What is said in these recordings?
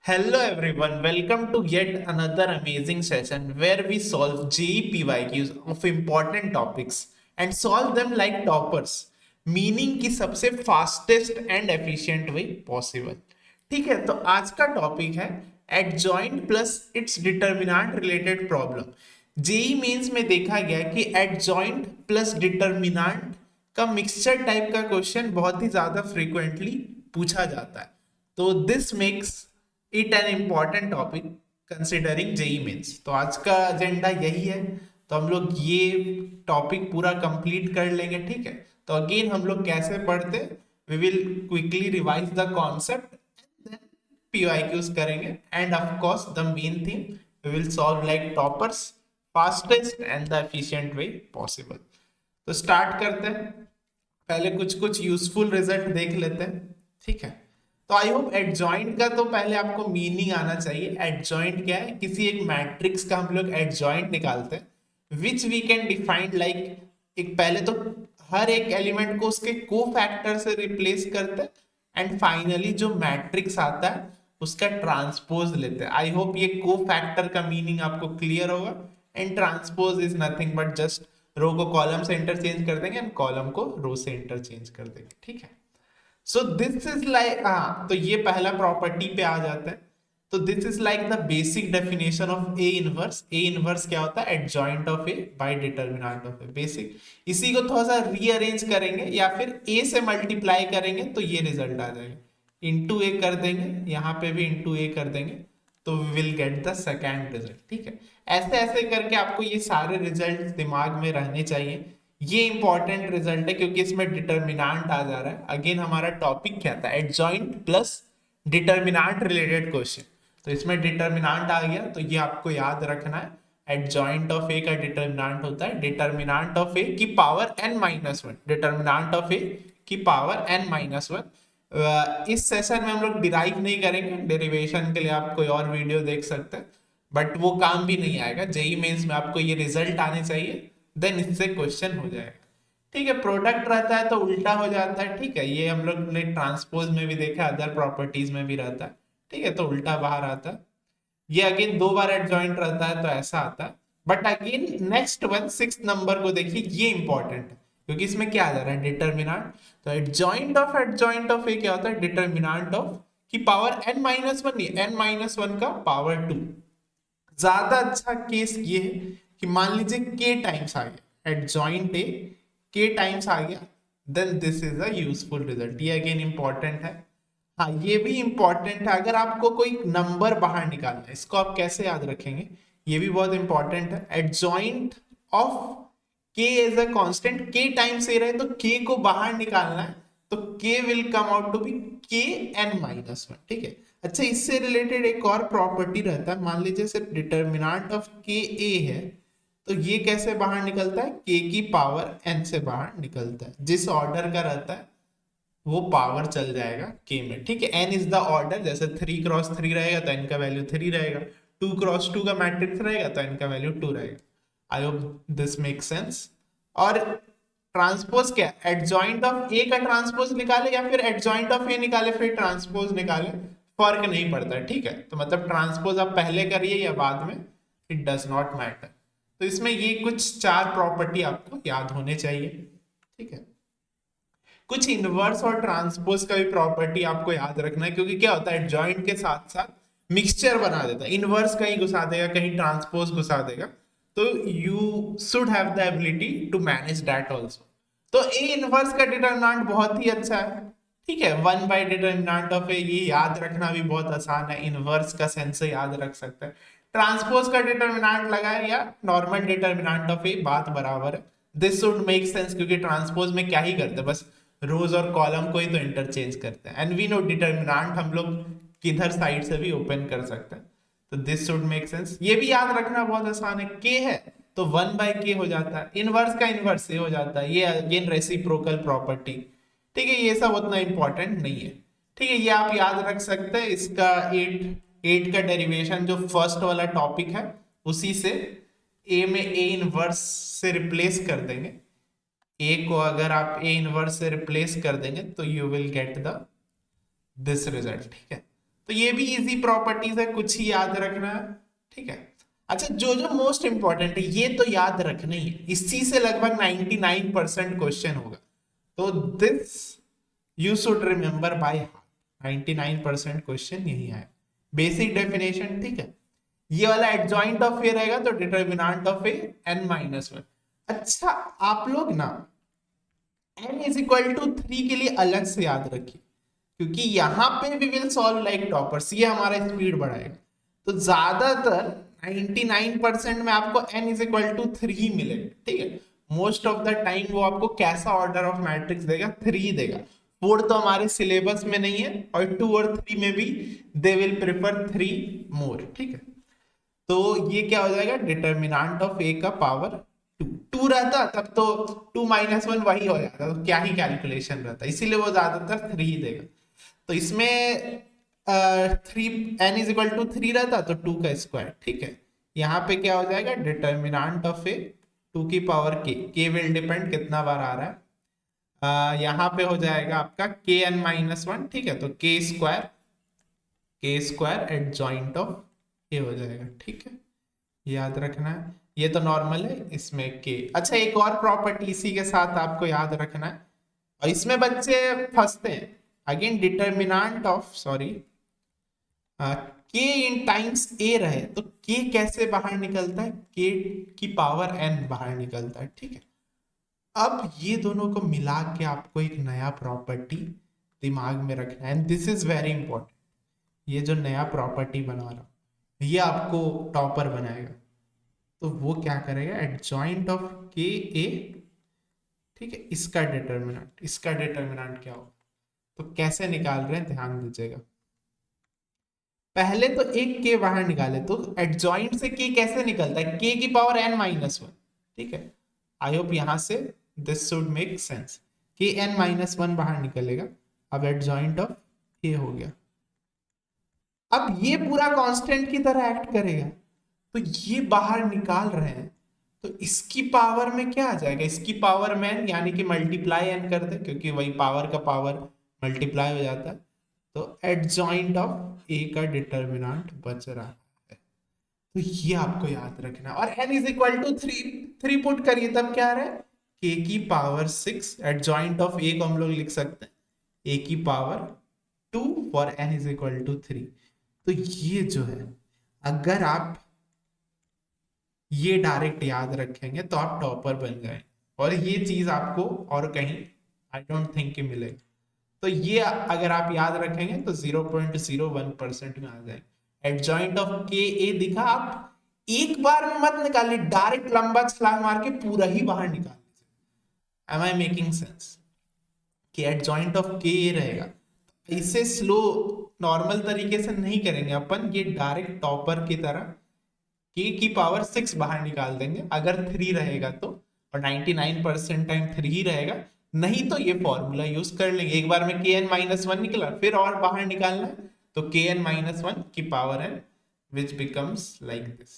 Hello everyone, welcome to yet another amazing session where we solve JEE PYQs of important topics and solve them like toppers, meaning की सबसे fastest and efficient way possible. ठीक है, तो आज का topic है adjoint plus its determinant related problem. JEE mains में देखा गया कि एडजॉइंट प्लस डिटर्मिनेंट का मिक्सचर टाइप का क्वेश्चन बहुत ही ज्यादा फ्रीक्वेंटली पूछा जाता है। तो this makes it an important topic considering JEE mains. तो आज का एजेंडा यही है, तो हम लोग ये टॉपिक पूरा कंप्लीट कर लेंगे। ठीक है, तो अगेन हम लोग कैसे पढ़ते, we will quickly revise the concept, then PYQs करेंगे and of course the main thing we will solve like toppers fastest and the efficient way possible. तो स्टार्ट करते हैं, पहले कुछ कुछ यूजफुल रिजल्ट देख लेते हैं। ठीक है, तो आई होप एडजॉइंट का तो पहले आपको मीनिंग आना चाहिए। एडजॉइंट क्या है, किसी एक मैट्रिक्स का हम लोग एडजॉइंट निकालते हैं which we can defined like, एक पहले तो हर एक एलिमेंट को उसके को फैक्टर से रिप्लेस करते हैं एंड फाइनली जो मैट्रिक्स आता है उसका ट्रांसपोज लेते हैं। आई होप ये को फैक्टर का मीनिंग आपको क्लियर होगा। And transpose is nothing but just row को कॉलम से इंटरचेंज कर देंगे एंड कॉलम को रो से इंटरचेंज कर देंगे। ठीक है, सो दिस इज लाइक, हाँ तो ये पहला प्रॉपर्टी पे आ जाता है। तो this is like the basic definition of A inverse. A inverse क्या होता है, adjoint of A bye determinant of A, basic. इसी को थोड़ा सा रीअरेंज करेंगे या फिर ए से मल्टीप्लाई करेंगे तो ये रिजल्ट आ जाएगा। इंटू ए कर देंगे, यहाँ पे भी इंटू ए कर देंगे तो we will get the second result. ठीक है, ऐसे ऐसे करके आपको ये सारे रिजल्ट दिमाग में रहने चाहिए। ये इंपॉर्टेंट रिजल्ट है क्योंकि इसमें डिटर्मिनेंट आ जा रहा है। अगेन हमारा टॉपिक क्या था, adjoint plus determinant related question. तो इसमें डिटर्मिनेंट आ गया तो ये आपको याद रखना है। एडजॉइंट ऑफ ए का डिटर्मिनेंट होता है डिटर्मिनेंट ऑफ ए की power n minus one, determinant of A की पावर n माइनस वन। इस सेशन में हम लोग डिराइव नहीं करेंगे, डेरिवेशन के लिए आप कोई और वीडियो देख सकते हैं, बट वो काम भी नहीं आएगा। जेई मेंस में आपको ये रिजल्ट आने चाहिए, देन इससे क्वेश्चन हो जाएगा। ठीक है, प्रोडक्ट रहता है तो उल्टा हो जाता है। ठीक है, ये हम लोग ने ट्रांसपोज में भी देखा, अदर प्रॉपर्टीज में भी रहता है। ठीक है, तो उल्टा बाहर आता है। ये अगेन दो बार एडजॉइंट रहता है तो ऐसा आता है। But again next one, six number को देखिए, ये इंपॉर्टेंट है क्योंकि इसमें क्या आ जा रहा है, डिटर्मिनेंट। तो एडजॉइंट ऑफ ए क्या होता है, डिटर्मिनेंट ऑफ की पावर n माइनस वन, नहीं n माइनस वन का पावर टू। ज्यादा अच्छा केस ये है कि मान लीजिए के टाइम्स आ गया, एडजॉइंट ए के टाइम्स आ गया, then this is a useful result. ये अगेन इंपॉर्टेंट है। हाँ, ये भी इंपॉर्टेंट है, अगर आपको कोई नंबर बाहर निकालना है, इसको आप कैसे याद रखेंगे, ये भी बहुत इंपॉर्टेंट है। Adjoint of K as a constant, K times A रहे तो के को बाहर निकालना है, तो K will come out to be K n minus one. ठीक है, अच्छा इससे रिलेटेड एक और प्रॉपर्टी रहता है, मान लीजिए सिर्फ डिटर्मिनेंट ऑफ के ए है तो ये कैसे बाहर निकलता है, के की पावर एन से बाहर निकलता है। जिस ऑर्डर का रहता है वो पावर चल जाएगा के में। ठीक है, एन इज द ऑर्डर, जैसे 3x3 रहेगा तो एन का वैल्यू 3 रहेगा, 2x2 का मैट्रिक्स रहेगा तो एन का वैल्यू 2 रहेगा। आई होप दिस मेक सेंस। और ट्रांसपोज क्या, एडजॉइंट ऑफ ए का ट्रांसपोज निकाले या फिर एडजॉइंट ऑफ ए निकाले फिर ट्रांसपोज निकाले, फर्क नहीं पड़ता। ठीक है, तो मतलब ट्रांसपोज आप पहले करिए या बाद में, इट डज नॉट मैटर। तो इसमें ये कुछ चार प्रॉपर्टी आपको याद होने चाहिए। ठीक है, कुछ इनवर्स और ट्रांसपोज का भी प्रॉपर्टी आपको याद रखना है क्योंकि क्या होता है, एडजॉइंट के साथ साथ मिक्सचर बना देता है। इनवर्स कहीं घुसा देगा, कहीं ट्रांसपोज घुसा देगा, तो you should have the ability to manage that also. तो ए इनवर्स का डिटरमिनेंट बहुत ही अच्छा है। ठीक है, वन बाय डिटरमिनेंट ऑफ ए, ये याद रखना भी बहुत आसान है, इनवर्स का सेंस से याद रख सकते हैं। ट्रांसपोज का डिटरमिनेंट लगाए या नॉर्मल डिटरमिनेंट ऑफ ए, बात बराबर है। दिस शुड मेक सेंस क्योंकि ट्रांसपोज में क्या ही करते हैं, बस रोज और कॉलम को ही तो इंटरचेंज करते हैं। एंड वी नो डिटरमिनेंट हम लोग किधर साइड से भी ओपन कर सकते हैं, तो दिस शुड मेक सेंस। ये भी याद रखना बहुत आसान है, के है तो वन बाय के हो जाता है, इनवर्स का इनवर्स से हो जाता है, ये अगेन रेसिप्रोकल प्रॉपर्टी। ठीक है, ये सब उतना इंपॉर्टेंट नहीं है। ठीक है, ये आप याद रख सकते हैं। इसका एट एट का डेरिवेशन जो फर्स्ट वाला टॉपिक है उसी से ए में ए इनवर्स से रिप्लेस कर देंगे। ए को अगर आप ए इनवर्स से रिप्लेस कर देंगे तो you will get the this result. ठीक है, तो ये भी इजी प्रॉपर्टीज है, कुछ ही याद रखना है, ठीक है। अच्छा, जो जो मोस्ट इंपॉर्टेंट है ये तो याद रखना ही है, इसी से लगभग 99% क्वेश्चन होगा, तो this you should remember by heart. 99% question यही है। बेसिक डेफिनेशन, ठीक है। ये वाला एडजॉइंट ऑफ ए रहेगा तो डिटर्मिनेंट ऑफ ए n-1। अच्छा, आप लोग ना n इज इक्वल टू 3 के लिए अलग से याद रखिए, क्योंकि यहां पे we will solve like toppers, ये हमारा स्पीड बढ़ाएगा। तो ज्यादातर 99% में आपको n इज इक्वल टू 3 मिलेगा, ठीक है। मोस्ट ऑफ द टाइम वो आपको कैसा ऑर्डर ऑफ मैट्रिक्स देगा, 3 देगा। 4 तो हमारे सिलेबस में नहीं है, और 2 और 3 में भी दे विल प्रेफर 3 मोर, ठीक है। तो ये क्या हो जाएगा, डिटर्मिनेंट ऑफ ए का पावर 2। 2 रहता तब तो 2-1 वही हो जाता, तो क्या ही कैलकुलेशन रहता, इसीलिए वो ज्यादातर 3 ही देगा। तो इसमें 3 n इज इक्वल टू 3 रहता तो 2 का स्क्वायर, ठीक है। यहाँ पे क्या हो जाएगा, डिटर्मिनेंट ऑफ ए 2 की पावर k विल डिपेंड कितना बार आ रहा है, यहाँ पे हो जाएगा आपका kn-1, ठीक है। तो k स्क्वायर एडजॉइंट ऑफ ए हो जाएगा, ठीक है। याद रखना है, ये तो नॉर्मल है, इसमें k। अच्छा, एक और प्रॉपर्टी इसी के साथ आपको याद रखना है, और इसमें बच्चे फंसते हैं। Again determinant of k in times a रहे तो k कैसे बाहर निकलता है, k की पावर n बाहर निकलता है, ठीक है। अब ये दोनों को मिला के आपको एक नया प्रॉपर्टी दिमाग में रखना है, and this is very important. ये जो नया प्रॉपर्टी बना रहा हूं ये आपको टॉपर बनाएगा। तो वो क्या करेगा, एडजॉइंट ऑफ के ए, ठीक है, इसका डिटर्मिनेंट क्या होगा। तो कैसे निकाल रहे हैं ध्यान दीजिएगा। पहले तो एक के बाहर निकाले, तो एडजॉइंट से के कैसे निकलता है, के की पावर n-1, ठीक है। आई होप यहां से दिस शुड मेक सेंस, के n-1 बाहर निकलेगा। अब एडजॉइंट ऑफ के हो गया। अब ये पूरा कांस्टेंट की तरह एक्ट करेगा, तो ये बाहर निकाल रहे हैं, तो इसकी पावर में क्या आ जाएगा, इसकी पावर में n, यानी कि मल्टीप्लाई n कर दे, क्योंकि वही पावर का पावर मल्टीप्लाई हो जाता है। तो एडजॉइंट ऑफ ए का डिटर्मिनेंट बच रहा है, तो ये आपको याद रखना। और n is equal to 3 put करिए, तब क्या आ रहा है, k की पावर 6। एडजॉइंट ऑफ ए को हम लोग लिख सकते हैं a की power 2 for n is equal to 3। तो ये जो है, अगर आप ये डायरेक्ट याद रखेंगे तो आप टॉपर बन जाएंगे, और ये चीज आपको और कहीं आई डोंट थिंक कि मिलेगी। तो ये अगर आप याद रखेंगे तो 0.01% में आ जाएंगे। एडजॉइंट ऑफ के ए दिखा, आप एक बार में मत निकालिए, डायरेक्ट लंबा छलांग मार के पूरा ही बाहर निकाल लीजिए। एम आई मेकिंग सेंस, कि एडजॉइंट ऑफ के ए रहेगा। इसे स्लो नॉर्मल तरीके से नहीं करेंगे अपन, ये डायरेक्ट टॉपर की तरह k की पावर 6 बाहर निकाल देंगे अगर 3 रहेगा तो, और 99% टाइम 3 ही रहेगा। नहीं तो ये फॉर्मूला यूज कर लेंगे, एक बार में kn-1 निकला, फिर और बाहर निकालना है तो kn-1 की power n which becomes like this,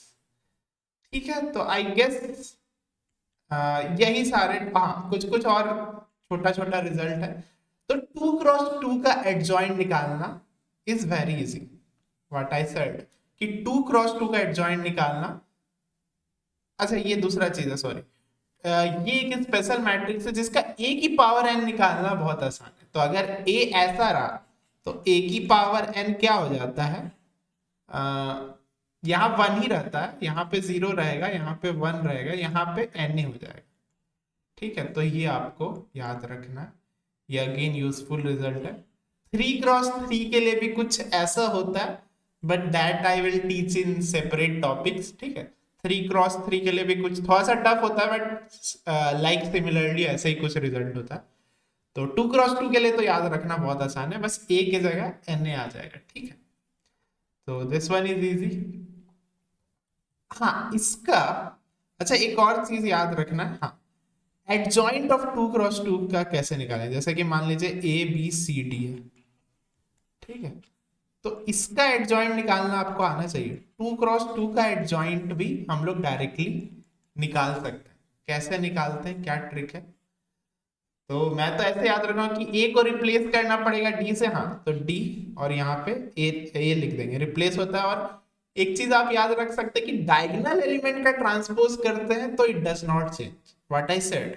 ठीक है। तो आई गेस यही सारे, हाँ कुछ कुछ और छोटा छोटा रिजल्ट है। तो 2 क्रॉस 2 का एडजॉइंट निकालना is very easy. What I said कि 2 क्रॉस 2 का एडजॉइंट निकालना, अच्छा ये दूसरा चीज है, सॉरी, ये एक स्पेशल मैट्रिक्स है जिसका a की पावर n निकालना बहुत आसान है। तो अगर a ऐसा रहा तो a की पावर n क्या हो जाता है, यहाँ 1 ही रहता है, यहाँ पे 0 रहेगा, यहाँ पे 1 रहेगा, यहाँ पे n ही हो जाएगा, ठीक है। तो ये आपको याद रखना है, ये अगेन यूजफुल रिजल्ट है। 3 क्रॉस 3 के लिए भी कुछ ऐसा होता है, but that I will teach in separate topics, ठीक है। 3 क्रॉस 3 के लिए भी कुछ थोड़ा सा टफ होता है, बट लाइक सिमिलरली ऐसे ही कुछ रिजल्ट होता है। तो 2 क्रॉस 2 के लिए तो याद रखना बहुत आसान है, बस a की जगह na आ जाएगा, ठीक है। तो दिस वन इज इजी। हाँ इसका, अच्छा एक और चीज याद रखना है, हाँ एडजॉइंट ऑफ 2 क्रॉस 2 का कैसे निकालें, जैसे कि मान लीजिए ए बी सी डी है, ठीक है। तो इसका एडजॉइंट निकालना आपको आना चाहिए। 2 क्रॉस 2 का एडजॉइंट भी हम लोग डायरेक्टली निकाल सकते हैं। कैसे निकालते हैं, क्या ट्रिक है, तो मैं तो ऐसे याद रखूंगा कि ए को रिप्लेस करना पड़ेगा डी से, हाँ तो डी, और यहाँ पे ए लिख देंगे, रिप्लेस होता है। और एक चीज आप याद रख सकते हैं कि डायगोनल एलिमेंट का ट्रांसपोज करते हैं तो it does not change. What I said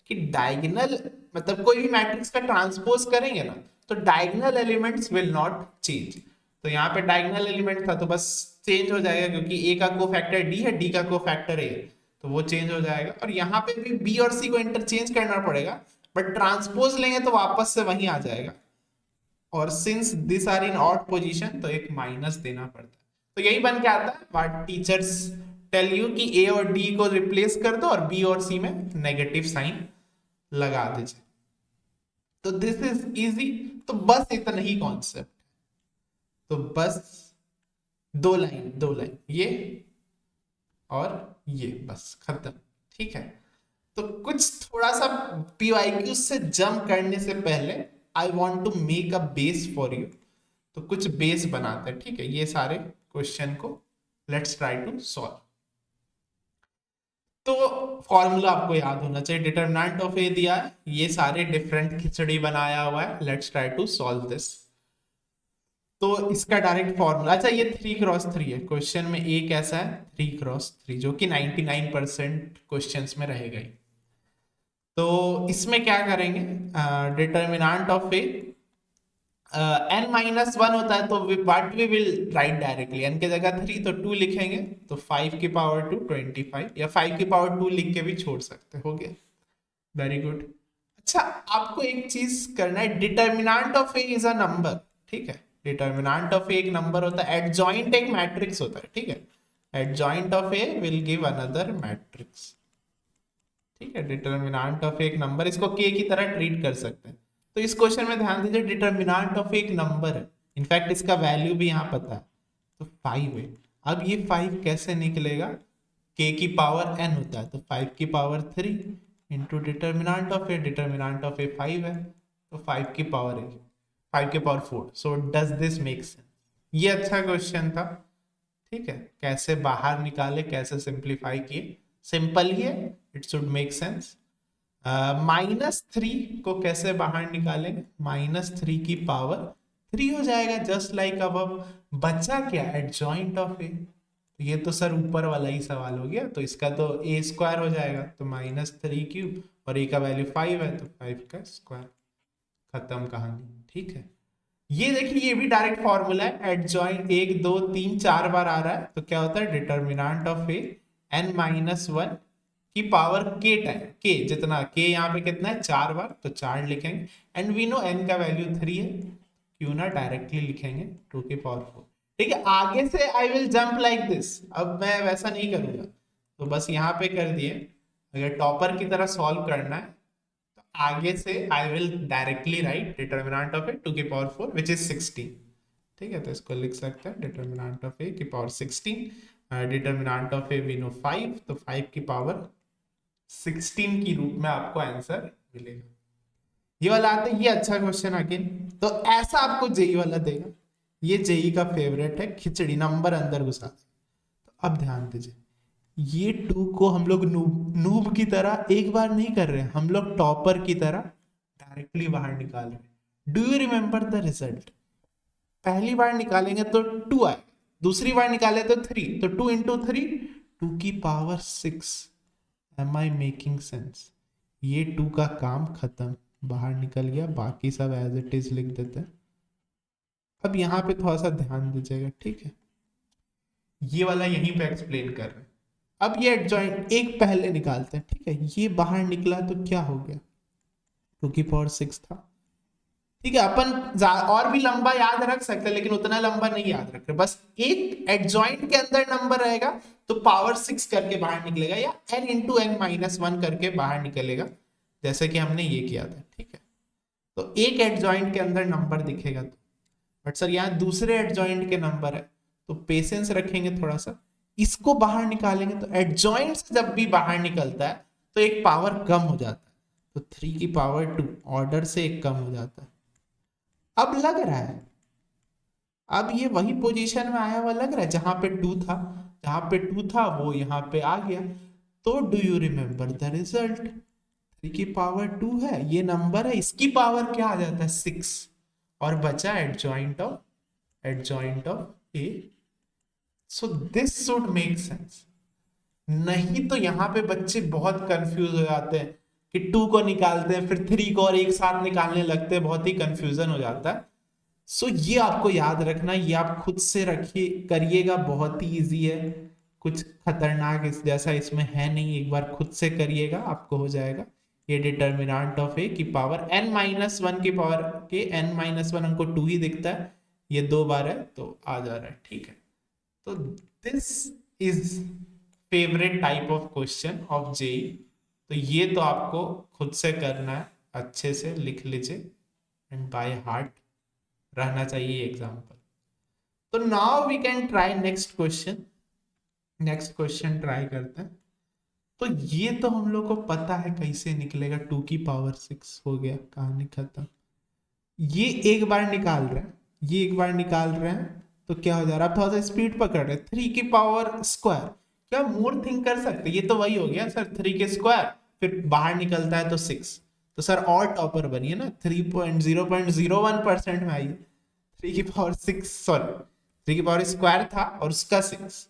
कि डायगोनल मतलब कोई भी मैट्रिक्स का ट्रांसपोज करेंगे ना तो diagonal elements will not change. तो यहाँ पे डायगोनल एलिमेंट था तो बस चेंज हो जाएगा, क्योंकि ए का कोफैक्टर डी है, डी का कोफैक्टर ए, तो वो चेंज हो जाएगा। और यहाँ पे भी बी और सी को इंटरचेंज करना पड़ेगा, बट ट्रांसपोज लेंगे तो वापस से वहीं आ जाएगा। और since this are in odd position तो एक माइनस देना पड़ता है। तो यही बन के आता है व्हाट टीचर्स टेल यू कि ए और डी को रिप्लेस कर दो और बी और सी में नेगेटिव साइन लगा दीजिए। तो दिस इज इजी। तो बस इतना ही कॉन्सेप्ट। तो बस दो लाइन ये और ये, बस खत्म। ठीक है। तो कुछ थोड़ा सा पीवाईक्यू से जंप करने से पहले I want to make a base for you. तो कुछ बेस बनाते हैं, ठीक है, ये सारे क्वेश्चन को लेट्स ट्राई टू सॉल्व। तो फॉर्मूला आपको याद होना चाहिए, डिटरमिनेंट ऑफ ए दिया है, ये सारे डिफरेंट खिचड़ी बनाया हुआ है, let's try to solve this. तो इसका डायरेक्ट फॉर्मूला, अच्छा ये 3x3 है, क्वेश्चन में ए कैसा है 3x3, जो कि 99% क्वेश्चंस में रहेगा ही। तो इसमें क्या करेंगे, डिटरमिनेंट ऑफ ए n-1 होता है तो what we will write directly, n की जगह 3 तो 2 लिखेंगे, तो 5 की पावर 2 25, या 5 की पावर 2 लिख के भी छोड़ सकते हो गया। Very good. अच्छा आपको एक चीज करना है, determinant of A is a number, ठीक है, डिटरमिनेंट ऑफ ए एक नंबर होता है, एडजॉइंट एक मैट्रिक्स होता है, ठीक है, adjoint of A will give another matrix. ठीक है, डिटरमिनेंट ऑफ एक नंबर, इसको के की तरह ट्रीट कर सकते हैं। तो इस क्वेश्चन में ध्यान दीजिए, डिटरमिनेंट ऑफ एक नंबर है, इनफैक्ट इसका वैल्यू भी यहाँ पता है, तो 5 है। अब ये 5 कैसे निकलेगा, k की पावर n होता है तो 5 की power 3 into determinant of A, determinant of A 5 है तो 5 की पावर 5 की power 4। So does this make sense? ये अच्छा क्वेश्चन था, ठीक है, कैसे बाहर निकाले, कैसे सिंप्लीफाई किए, सिंपल ही है, इट शुड मेक सेंस। -3 को कैसे बाहर निकालेंगे, -3 की पावर 3 हो जाएगा, जस्ट लाइक अब बचा क्या, एडजॉइंट ऑफ ए। ये तो सर ऊपर वाला ही सवाल हो गया, तो इसका तो ए स्क्वायर हो जाएगा, तो -3³ और ए का वैल्यू 5 है तो 5 का स्क्वायर, खत्म कहानी। ठीक है, ये देखिए ये भी डायरेक्ट फॉर्मूला है, एडजॉइंट 1 2 3 4 बार आ रहा है तो क्या होता है, डिटरमिनेंट ऑफ ए n-1 की पावर k टाइम, k जितना k यहाँ पे कितना है 4 बार तो 4 लिखेंगे, एंड वी नो n का वैल्यू 3 है, क्यों ना डायरेक्टली लिखेंगे 2 की पावर 4। ठीक है, आगे से I will jump like this, अब मैं वैसा नहीं करूंगा, तो बस यहाँ पे कर दिए। अगर टॉपर की तरह सॉल्व करना है तो आगे से I will directly write determinant of A 2 की पावर 4 विच इज 16। ठीक है, तो इसको लिख सकते हैं डिटरमिनेंट ऑफ ए की power 16, determinant of A we know 5, तो 5 की पावर 16 की रूप में आपको आंसर मिलेगा। ये वाला आता है, ये अच्छा क्वेश्चन अगेन, तो ऐसा आपको जेई वाला देगा, ये जेई का फेवरेट है, खिचड़ी नंबर अंदर घुसा दे। तो अब ध्यान दीजिए, ये 2 को हम लोग नूब की तरह एक बार नहीं कर रहे हैं, हम लोग टॉपर की तरह डायरेक्टली बाहर निकाल रहे हैं। Do you remember the result? पहली बार निकालेंगे तो 2 आए, दूसरी बार निकाले तो 3, तो 2 इंटू 3 2 की power 6। Am I making sense? ये 2 का काम खत्म, बाहर निकल गया, बाकी सब एज इट इज लिख देते हैं। अब यहाँ पे थोड़ा सा ध्यान दीजिएगा, ठीक है, ये वाला यहीं पे एक्सप्लेन कर रहे हैं। अब ये एडजॉइंट एक पहले निकालते हैं, ठीक है, ये बाहर निकला तो क्या हो गया, 2 की पावर 6 था। ठीक है, अपन और भी लंबा याद रख सकते हैं, लेकिन उतना लंबा नहीं याद रख रहे, बस एक एडजॉइंट के अंदर नंबर रहेगा तो पावर 6 करके बाहर निकलेगा, या n इंटू n-1 करके बाहर निकलेगा, जैसे कि हमने ये किया था। ठीक है, तो एक एडजॉइंट के अंदर नंबर दिखेगा तो, बट सर यहाँ दूसरे एडजॉइंट के नंबर है, तो पेशेंस रखेंगे थोड़ा सा, इसको बाहर निकालेंगे तो एडजॉइंट से जब भी बाहर निकलता है तो एक पावर कम हो जाता है, तो 3 की पावर 2 ऑर्डर से एक कम हो जाता है। अब लग रहा है, अब ये वही पोजीशन में आया हुआ लग रहा है, जहां पे 2 था, जहां पे 2 था वो यहाँ पे आ गया। तो do you remember the result? 3 की पावर 2 है, ये नंबर है, इसकी पावर क्या आ जाता है 6, और बचा adjoint of A. So this should make sense. नहीं तो यहाँ पे बच्चे बहुत कंफ्यूज हो जाते हैं कि 2 को निकालते हैं फिर 3 को और एक साथ निकालने लगते हैं, बहुत ही कंफ्यूजन हो जाता है। सो ये आपको याद रखना, ये आप खुद से रखिए, करिएगा, बहुत ही इजी है, कुछ खतरनाक इस जैसा इसमें है नहीं, एक बार खुद से करिएगा आपको हो जाएगा। ये डिटर्मिनेंट ऑफ ए की पावर n-1 की पावर के n-1 हमको 2 ही दिखता है, ये 2 बार है तो आ जा रहा है, ठीक है। तो this is favourite type of question of JEE. तो ये तो आपको खुद से करना है, अच्छे से लिख लीजिए एंड बाय हार्ट रहना चाहिए एग्जाम्पल। तो now we can try next question. Next question try करते हैं। तो ये तो हम लोग को पता है कैसे निकलेगा, 2 की पावर 6 हो गया, कहानी खत्म। ये एक बार निकाल रहे हैं, ये एक बार निकाल रहे हैं, तो क्या हो जा रहा है, आप थोड़ा सा स्पीड पकड़ रहे हैं, 3 की पावर स्क्वायर, क्या मोर थिंक कर सकते, ये तो वही हो गया सर, 3 के स्क्वायर फिर बाहर निकलता है तो 6, तो सर और टॉपर बनिए ना, 3.001% में आइए। 3 की पावर 6 सॉरी 3 की पावर स्क्वायर था और उसका 6,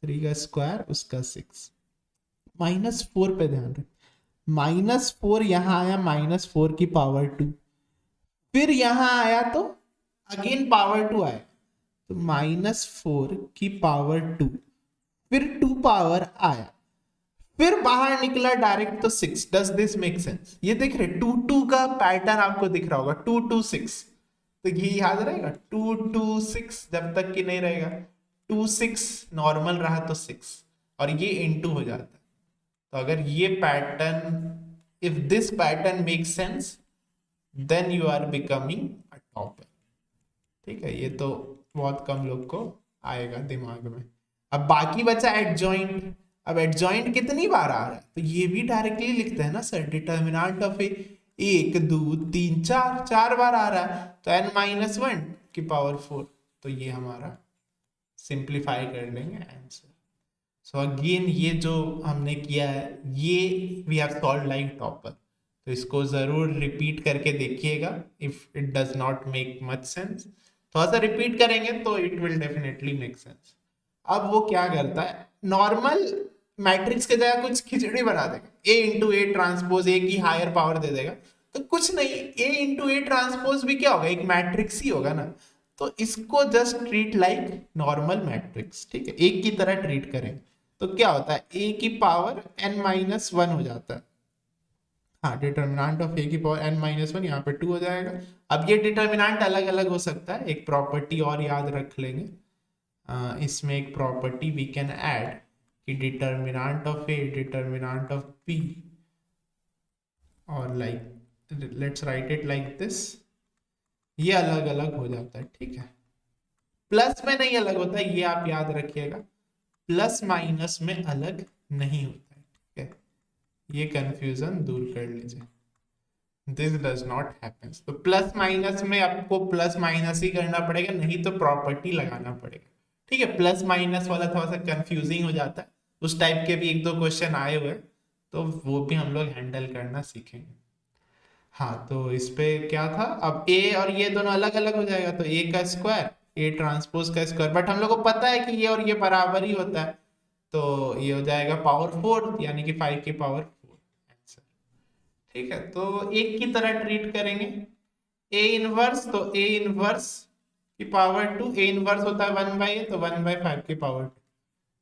3 का स्क्वायर उसका 6, -4 पे ध्यान रखें, -4 यहां आया, -4 की पावर 2, फिर यहां आया तो अगेन पावर 2 आया, तो -4 की पावर 2, फिर 2 पावर आया, फिर बाहर निकला डायरेक्ट तो 6। Does this make sense? ये देख रहे 2 2 का पैटर्न आपको दिख रहा होगा, 2 2 6, तो ये याद रहेगा 2 2 6 जब तक कि नहीं रहेगा, 2 6 नॉर्मल रहा तो 6 और ये इनटू हो जाता है। तो अगर ये pattern, if this pattern make sense then you are becoming a topper, ठीक है। ये तो बहुत कम लोग को आएगा दिमाग में। अब बाकी बचा एडजॉइंट। अब एडजॉइंट कितनी बार आ रहा है, तो ये भी डायरेक्टली लिखते हैं ना सर, डिटर्मिनेंट ऑफ ए 1 2 3 4, 4 बार आ रहा है, तो n-1 की पावर 4, तो ये हमारा सिंप्लीफाई कर लेंगे आंसर। सो अगेन ये जो हमने किया है ये we have solve like topper, तो इसको जरूर रिपीट करके देखिएगा, if it does not make much sense थोड़ा सा रिपीट करेंगे तो it will definitely make sense. अब वो क्या करता है, नॉर्मल मैट्रिक्स के जगह कुछ खिचड़ी बना देगा, ए इंटू ए ट्रांसपोज ए की हायर पावर दे देगा, तो कुछ नहीं, ए इंटू ए ट्रांसपोज भी क्या होगा, एक मैट्रिक्स ही होगा ना, तो इसको just treat like normal matrix, ठीक है, एक की तरह ट्रीट करें, तो क्या होता है ए की पावर n-1 हो जाता है, हाँ डिटर्मिनेंट ऑफ ए की पावर n-1 यहाँ पे 2 हो जाएगा। अब ये डिटर्मिनेंट अलग अलग हो सकता है, एक प्रॉपर्टी और याद रख लेंगे, इसमें एक प्रॉपर्टी वी कैन ऐड कि determinant of A determinant of B, और like let's write it like this, ये अलग अलग हो जाता है, ठीक है। प्लस में नहीं अलग होता है, ये आप याद रखिएगा, प्लस माइनस में अलग नहीं होता है, ठीक है, ये कंफ्यूजन दूर कर लीजिए, दिस डज नॉट हैपन। तो प्लस माइनस में आपको प्लस माइनस ही करना पड़ेगा, नहीं तो प्रॉपर्टी लगाना पड़ेगा, ठीक है। प्लस माइनस वाला थोड़ा सा कंफ्यूजिंग हो जाता है, उस टाइप के भी एक दो क्वेश्चन आए हुए, तो वो भी हम लोग हैंडल करना सीखेंगे। हाँ तो इस पे क्या था, अब ए और ये दोनों अलग अलग हो जाएगा, तो ए का स्क्वायर ए ट्रांसपोज का स्क्वायर, बट हम लोग को पता है कि ये और ये बराबर ही होता है, तो ये हो जाएगा पावर 4 यानी कि 5 की पावर 4 आंसर, ठीक है। तो एक की तरह ट्रीट करेंगे, ए इनवर्स, तो ए इनवर्स की पावर 2, ए इनवर्स होता है 1/a, तो 1/5 की पावर 2,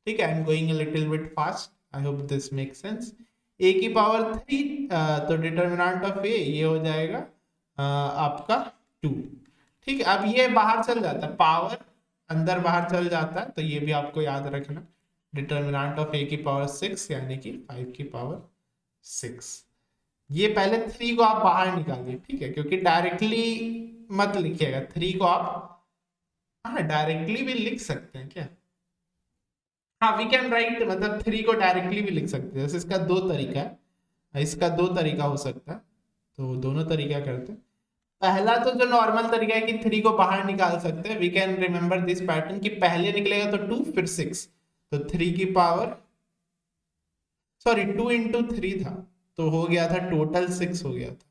ठीक है। I am going a little bit fast, I hope this make sense. A की पावर 3, तो डिटर्मिनेंट ऑफ ए ये हो जाएगा आपका 2, ठीक है। अब ये बाहर चल जाता है, पावर अंदर बाहर चल जाता है, तो ये भी आपको याद रखना, डिटर्मिनेंट ऑफ ए की पावर 6 यानी कि 5 की पावर 6। ये पहले 3 को आप बाहर निकालिए, ठीक है, क्योंकि डायरेक्टली मत लिखिएगा 3 को आप, हाँ डायरेक्टली भी लिख सकते हैं क्या, हाँ वी कैन राइट, मतलब 3 को डायरेक्टली भी लिख सकते हैं, जैसे इसका दो तरीका है, इसका दो तरीका हो सकता है, तो दोनों तरीका करते हैं। पहला तो जो नॉर्मल तरीका है कि 3 को बाहर निकाल सकते हैं, we can remember this pattern कि पहले निकलेगा तो 2 फिर 6, तो 3 की पावर सॉरी 2 इंटू 3 था, तो हो गया था टोटल 6 हो गया था।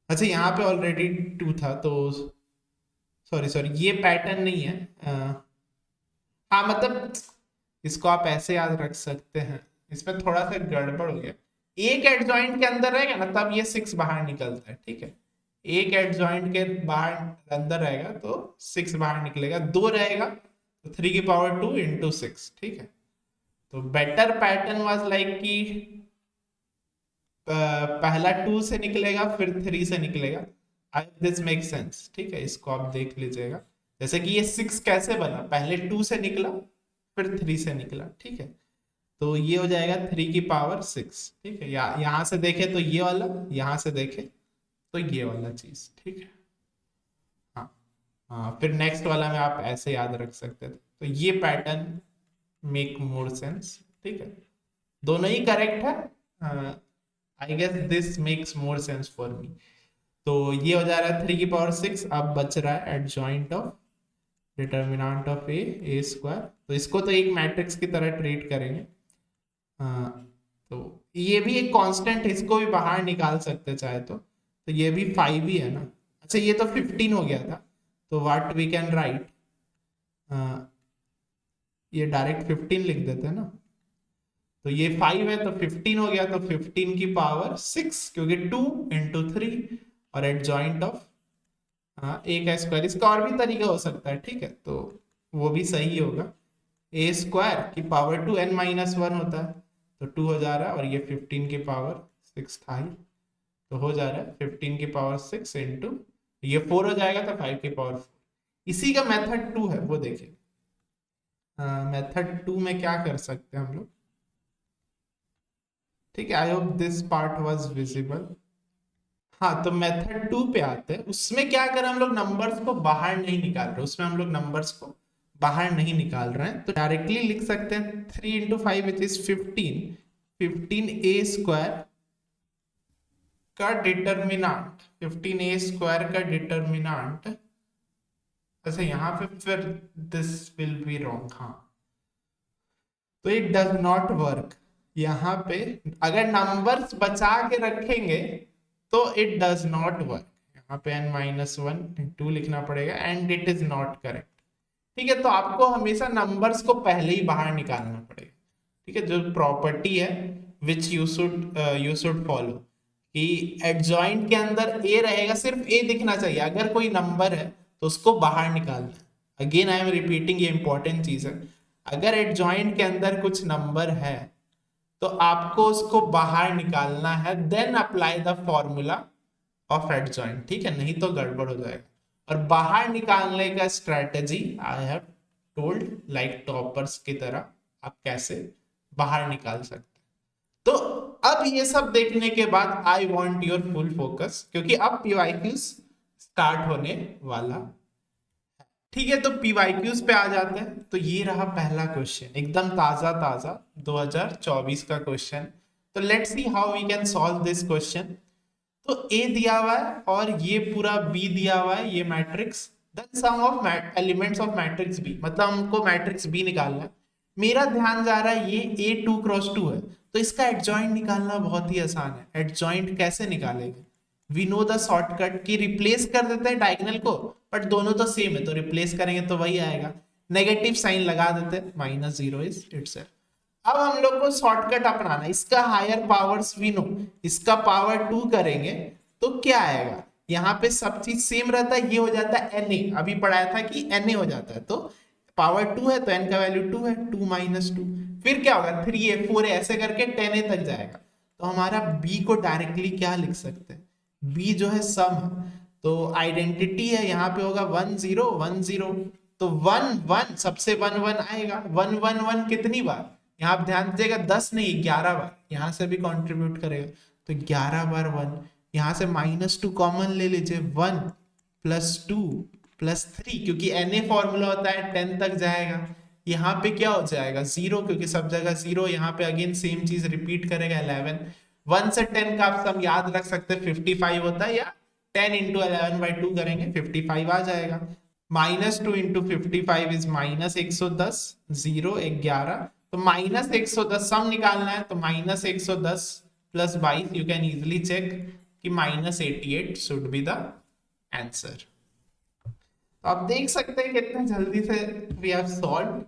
अच्छा यहाँ पे ऑलरेडी 2 था तो सॉरी सॉरी ये पैटर्न नहीं है। हाँ मतलब इसको आप ऐसे याद रख सकते हैं, इसमें थोड़ा सा गड़बड़ हो गया। एक एडजॉइंट के अंदर रहेगा ना तब ये 6 बाहर निकलता है, ठीक है। एक एडजॉइंट के बाहर अंदर रहेगा तो 6 बाहर निकलेगा, 2 रहेगा तो 3 की पावर 2 इंटू 6, ठीक है। तो बेटर पैटर्न वाज लाइक कि पहला 2 से निकलेगा फिर 3 से निकलेगा। आई दिस मेक सेंस, ठीक है। इसको आप देख लीजिएगा, जैसे कि ये 6 कैसे बना, पहले 2 से निकला फिर 3 से निकला, ठीक है। तो ये हो जाएगा 3 की पावर 6, ठीक है। यहाँ से देखे तो ये वाला, यहाँ से देखे तो ये वाला चीज, ठीक है। हाँ हाँ, फिर नेक्स्ट वाला में आप ऐसे याद रख सकते थे। तो ये पैटर्न मेक मोर सेंस, ठीक है। दोनों ही करेक्ट है। I guess this makes more sense for me. तो ये हो जा रहा है 3 की पावर 6। अब बच रहा है adjoint of determinant of A square. तो इसको तो एक मैट्रिक्स की तरह ट्रीट करेंगे। तो ये भी एक कांस्टेंट है, इसको भी बाहर निकाल सकते चाहे तो ये भी 5 ही है ना। अच्छा ये तो 15 हो गया था, तो व्हाट वी कैन राइट, ये डायरेक्ट 15 लिख देते हैं ना। तो ये 5 है तो 15 हो गया, तो 15 की पावर 6 क्योंकि 2 इंटू 3 और एडजॉइंट ऑफ ए का स्क्वायर। इसका और भी तरीका हो सकता है, ठीक है, तो वो भी सही होगा। ए स्क्वायर की पावर 2 n माइनस 1 होता है तो 2 हो जा रहा है, और ये 15 की पावर 6 था ही, तो हो जा रहा है 15 की पावर 6 इंटू ये 4 हो जाएगा तो 5 की पावर 4। इसी का मेथड 2 है, वो देखिए। मेथड 2 में क्या कर सकते हैं हम लोग, ठीक है। I hope this part was visible. हाँ तो मेथड 2 पे आते हैं। उसमें क्या करें, हम लोग नंबर्स को बाहर नहीं निकाल रहे, उसमें हम लोग नंबर्स को बाहर नहीं निकाल रहे हैं, तो डायरेक्टली लिख सकते हैं 3 into 5 which is 15, 15 A square का डिटर्मिनेंट, 15 ए स्क्वायर का डिटर्मिनेंट। अच्छा यहाँ पे फिर दिस विल बी रॉन्ग, हाँ तो इट डज नॉट वर्क। यहाँ पे अगर नंबर्स बचा के रखेंगे तो इट डज नॉट वर्क। यहाँ पे n माइनस 1 लिखना पड़ेगा and it is not correct, ठीक है। तो आपको हमेशा नंबर्स को पहले ही बाहर निकालना पड़ेगा, ठीक है। जो प्रॉपर्टी है विच यू शुड फॉलो कि एडजॉइंट के अंदर ए रहेगा, सिर्फ ए दिखना चाहिए। अगर कोई नंबर है तो उसको बाहर निकालना। अगेन आई एम रिपीटिंग, ये इंपॉर्टेंट चीज है। अगर एडजॉइंट के अंदर कुछ नंबर है तो आपको उसको बाहर निकालना है, then apply the formula of adjoint, ठीक है, नहीं तो गड़बड़ हो जाएगा। और बाहर निकालने का strategy I have told, like toppers की तरह आप कैसे बाहर निकाल सकते हैं। तो अब ये सब देखने के बाद I want your full focus, क्योंकि अब पीवाईक्यूज स्टार्ट होने वाला, ठीक है। तो पीवाईक्यूज पे आ जाते हैं। तो ये रहा पहला क्वेश्चन, एकदम ताजा ताजा 2024 का क्वेश्चन। तो let's see how we can solve this question. तो ए दिया हुआ है और ये पूरा बी दिया हुआ है, ये matrix, then sum of elements of matrix B, मतलब हमको मैट्रिक्स बी निकालना है। मेरा ध्यान जा रहा है ये ए 2 क्रॉस 2 है, तो इसका एडजॉइंट निकालना बहुत ही आसान है। एडजॉइंट कैसे निकालेंगे, वी नो द शॉर्टकट की रिप्लेस कर देते हैं डायगोनल को, बट दोनों तो सेम है तो रिप्लेस करेंगे तो वही आएगा। नेगेटिव साइन लगा देते हैं, -0 इज इटसेल्फ। अब हम लोग को शॉर्टकट अपनाना, इसका हायर पावर्स वी नो, इसका पावर 2 करेंगे तो क्या आएगा, यहाँ पे सब चीज सेम रहता है, ये हो जाता है Na। अभी पढ़ाया था कि Na हो जाता है, तो पावर 2 है तो n का वैल्यू 2 है, 2 माइनस 2, फिर क्या होगा 3a 4a ऐसे करके 10a तक जाएगा। तो हमारा b को डायरेक्टली क्या लिख सकते हैं, b जो है सम है, तो आइडेंटिटी है, यहाँ पे होगा 1 0 1 0, तो 1 1 सबसे 1 1 आएगा। 1 1 1 कितनी बार, यहाँ आप ध्यान दीजिएगा 10 नहीं 11 बार, यहाँ से भी कंट्रीब्यूट करेगा तो 11 बार 1। यहाँ से -2 कॉमन ले लीजिए, 1 + 2 + 3, क्योंकि Na फॉर्मूला होता है 10 तक जाएगा। यहाँ पे क्या हो जाएगा 0, क्योंकि सब जगह 0। यहाँ पे अगेन सेम चीज रिपीट करेगा 11। 1 से 10 का आप सब याद रख सकते हैं 55 होता है, या 10 × 11/2 करेंगे 55 आ जाएगा। -2 × 55 इज -110, 0 11 तो -110 सम निकालना है, तो -110 plus 22, you can easily check कि -88 शुड बी द आंसर। तो आप देख सकते हैं कितने जल्दी से वी हैव सॉल्व।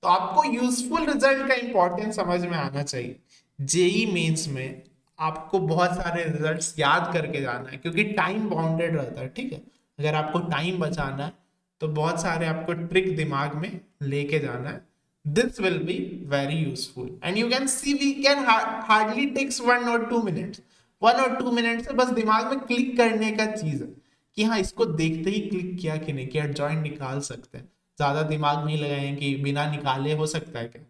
तो आपको यूजफुल रिजल्ट का इंपॉर्टेंस समझ में आना चाहिए। जेई मेंस में आपको बहुत सारे रिजल्ट्स याद करके जाना है, क्योंकि टाइम बाउंडेड रहता है, ठीक है। अगर आपको टाइम बचाना है तो बहुत सारे आपको ट्रिक दिमाग में लेके जाना है। This will be very useful and you can see we can hardly takes 1 और 2 मिनट्स। 1 और 2 मिनट से बस दिमाग में क्लिक करने का चीज है कि हाँ, इसको देखते ही क्लिक किया कि नहीं, कि एडजॉइंट निकाल सकते हैं। ज्यादा दिमाग नहीं लगाएं कि बिना निकाले हो सकता है क्या,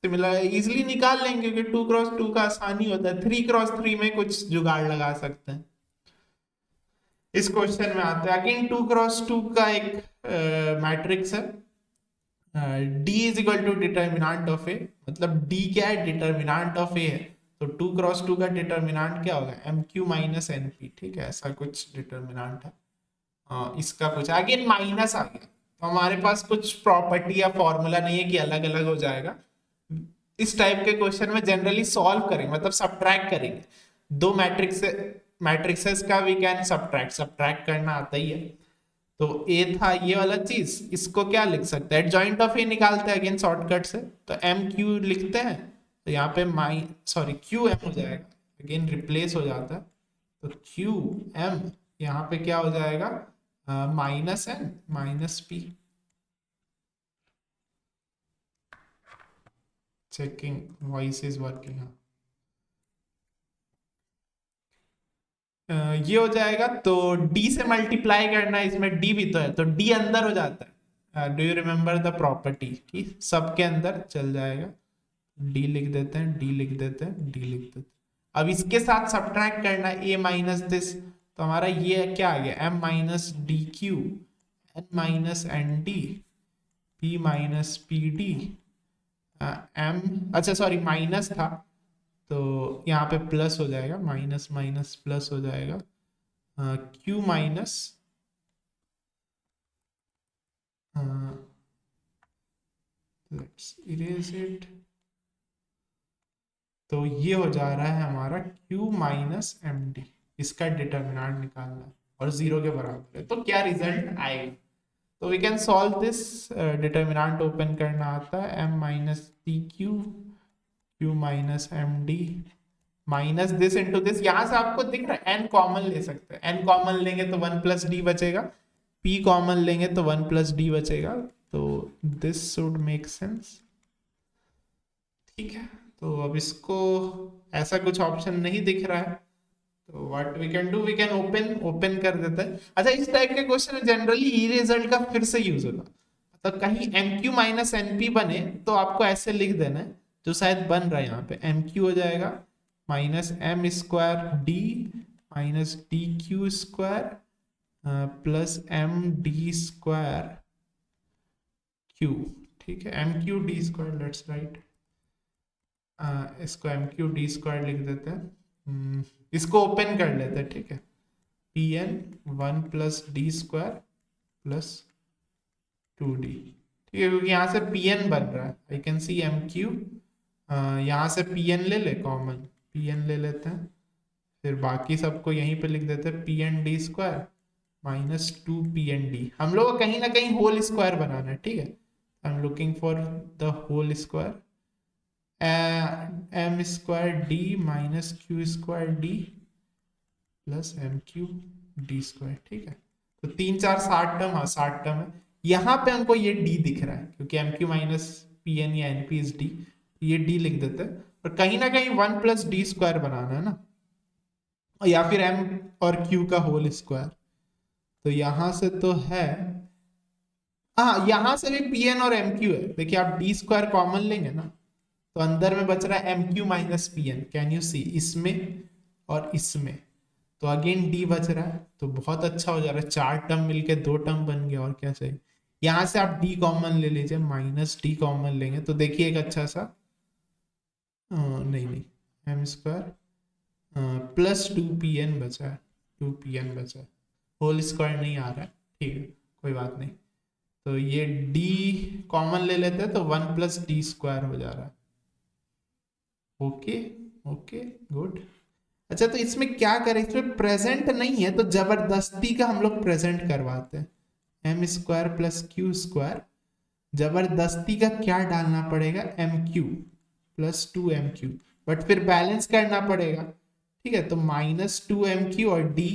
सिमिलर इजिली निकाल लेंगे क्योंकि 2x2 का आसानी होता है। 3x3 में कुछ जुगाड़ लगा सकते हैं। इस क्वेश्चन में आते हैं अगेन 2x2 का एक मैट्रिक्स है। D is equal to determinant of A, मतलब डी क्या है, डिटर्मिनेंट ऑफ ए है। तो 2x2 का डिटर्मिनेंट क्या होगा, M Q minus N P, ठीक है, ऐसा कुछ डिटर्मिनेंट है। इसका कुछ अगेन माइनस आ गया, तो हमारे पास कुछ प्रॉपर्टी या फॉर्मूला नहीं है कि अलग अलग हो जाएगा। इस टाइप के क्वेश्चन में जनरली सॉल्व करेंगे, मतलब सब्ट्रैक्ट करेंगे। दो मैट्रिक्सेस का वी कैन सब्ट्रैक्ट करना आता ही है। तो ए था ये वाला चीज, इसको क्या लिख सकते हैं, एडजॉइंट ऑफ ए निकालते हैं अगेन शॉर्टकट से, तो एम क्यू लिखते हैं। तो यहाँ पे क्यू एम हो जाएगा, अगेन रिप्लेस हो जाता है। तो क्यू एम यहाँ पे क्या हो जाएगा, minus N minus P. Checking voice is working. ये हो जाएगा, तो d से मल्टीप्लाई करना है, इसमें d भी तो है, तो d अंदर हो जाता है। Do you remember the property कि सबके अंदर चल जाएगा। d लिख देते हैं, d लिख देते हैं, d लिख देते हैं। अब इसके साथ सब्ट्रैक्ट करना है a माइनस दिस, तो हमारा ये क्या आ गया, m minus D Q N minus N D p minus P D m, अच्छा सॉरी माइनस था, तो यहाँ पे प्लस हो जाएगा, माइनस माइनस प्लस हो जाएगा, Q minus let's erase it. तो ये हो जा रहा है हमारा क्यू माइनस एम डी, इसका डिटर्मिनेंट निकालना है और जीरो के बराबर है, तो क्या रिजल्ट आएगा। तो we can solve this, determinant open करना आता है, M minus T Q Q minus M D minus this into this. यहां से आपको दिख रहा है एन कॉमन ले सकते हैं, एन कॉमन लेंगे तो 1 + d बचेगा, p कॉमन लेंगे तो 1 + d बचेगा, तो दिस शुड मेक सेंस, ठीक है। तो अब इसको ऐसा कुछ ऑप्शन नहीं दिख रहा है, तो what we can do, we can open कर देते हैं। अच्छा, इस टाइप के क्वेश्चन जनरली ई रिजल्ट का फिर से यूज होगा, तो कहीं M Q minus N P बने तो आपको ऐसे लिख देना है, जो शायद बन रहा है यहाँ पे, एम क्यू हो जाएगा minus M square D minus D Q square plus M D square Q, ठीक है, M Q D square, let's write, इसको एम क्यू डी स्क्वायर लिख देते हैं। इसको ओपन कर लेते हैं, ठीक है, P N 1 + d² plus 2d, ठीक है, क्योंकि यहाँ से पी एन बन रहा है, I can see M Q, यहाँ से पी एन ले ले कॉमन, पी एन ले लेते हैं, फिर बाकी सबको यहीं पे लिख देते हैं, P N D square minus 2 pnd। हम लोग को कहीं ना कहीं होल स्क्वायर बनाना है, ठीक है, I am looking for the whole square, M square D minus Q square D plus M Q D square, ठीक है। तो 3 4 60 टर्म, हाँ 60 टर्म है। यहाँ पे हमको ये डी दिख रहा है क्योंकि M Q minus P N या एन पी इज डी, ये डी लिख देते हैं, और कहीं ना कहीं 1 + d² बनाना है ना, या फिर m और q का होल स्क्वायर। तो यहां से तो है, हाँ यहां से भी पी एन और एम क्यू है, देखिए आप d² कॉमन लेंगे ना, तो अंदर में बच रहा है M Q minus P N, can you see, इसमें और इसमें, तो अगेन डी बच रहा है, तो बहुत अच्छा हो जा रहा है, 4 टर्म मिलके 2 टर्म बन गया, और क्या चाहिए। यहां से आप डी कॉमन ले लीजिए, माइनस डी कॉमन लेंगे तो देखिए एक अच्छा सा, नहीं एम स्क्वायर प्लस 2 pn बचा है, 2 pn बचा है, होल स्क्वायर नहीं आ रहा है, ठीक है कोई बात नहीं। तो ये d कॉमन ले लेते हैं तो 1 + d² हो जा रहा है। Okay okay good. अच्छा तो इसमें क्या करें, इसमें प्रेजेंट नहीं है तो जबरदस्ती का हम लोग प्रेजेंट करवाते हैं। m² + q², जबरदस्ती का क्या डालना पड़ेगा, mq + 2mq, बट फिर बैलेंस करना पड़ेगा। ठीक है, तो -2mq और d,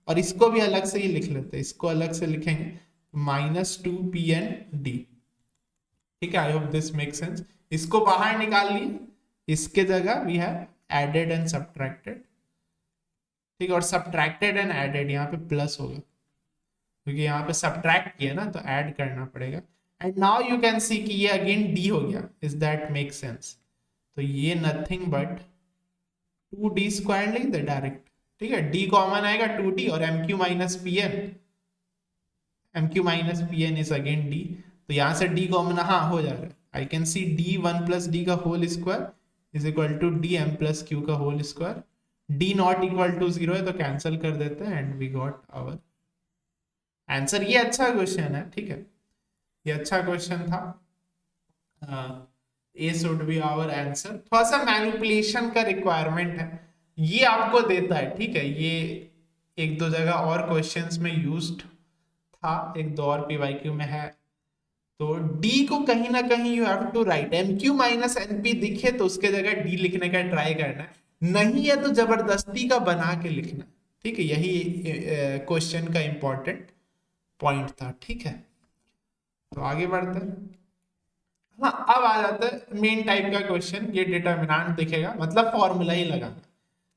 और इसको भी अलग से ही लिख लेते हैं, इसको अलग से लिखेंगे -2pnd। ठीक है, I hope this make sense. इसको बाहर निकाल लिए, इसके जगह we have added and subtracted. ठीक है, और सब्ट्रैक्टेड एंड एडेड यहाँ पे प्लस होगा क्योंकि यहाँ पे सब्ट्रैक्ट किया ना, तो ऐड करना पड़ेगा। एंड नाउ यू कैन सी कि ये अगेन d हो गया। Is that make sense? तो ये नथिंग बट 2d² लिख दे डायरेक्ट। ठीक है, d कॉमन आएगा 2d, और mq - pn, mq - pn is again d। तो यहाँ से d कॉमन हाँ हो जा रहा है। I can see d 1 + d का whole square is equal to dm + q का whole square. d not equal to 0 है तो कैंसिल कर देते हैं and we got our answer. ये अच्छा क्वेश्चन है। ठीक है, ये अच्छा क्वेश्चन था। ए शुड बी आवर आंसर। थोड़ा सा मैनिपुलेशन का रिक्वायरमेंट है, ये आपको देता है। ठीक है, ये एक दो जगह और क्वेश्चंस में यूज्ड था, एक दो और पीवाईक्यू में है। तो डी को कहीं ना कहीं you have to write, MQ - NP दिखे तो उसके जगह डी लिखने का ट्राई करना है, नहीं है तो जबरदस्ती का बना के लिखना। ठीक है, यही क्वेश्चन का इंपॉर्टेंट पॉइंट था। ठीक है, तो आगे बढ़ते हैं। हाँ, अब आ जाता है मेन टाइप का क्वेश्चन। ये डिटरमिनेंट दिखेगा मतलब फॉर्मूला ही लगाना।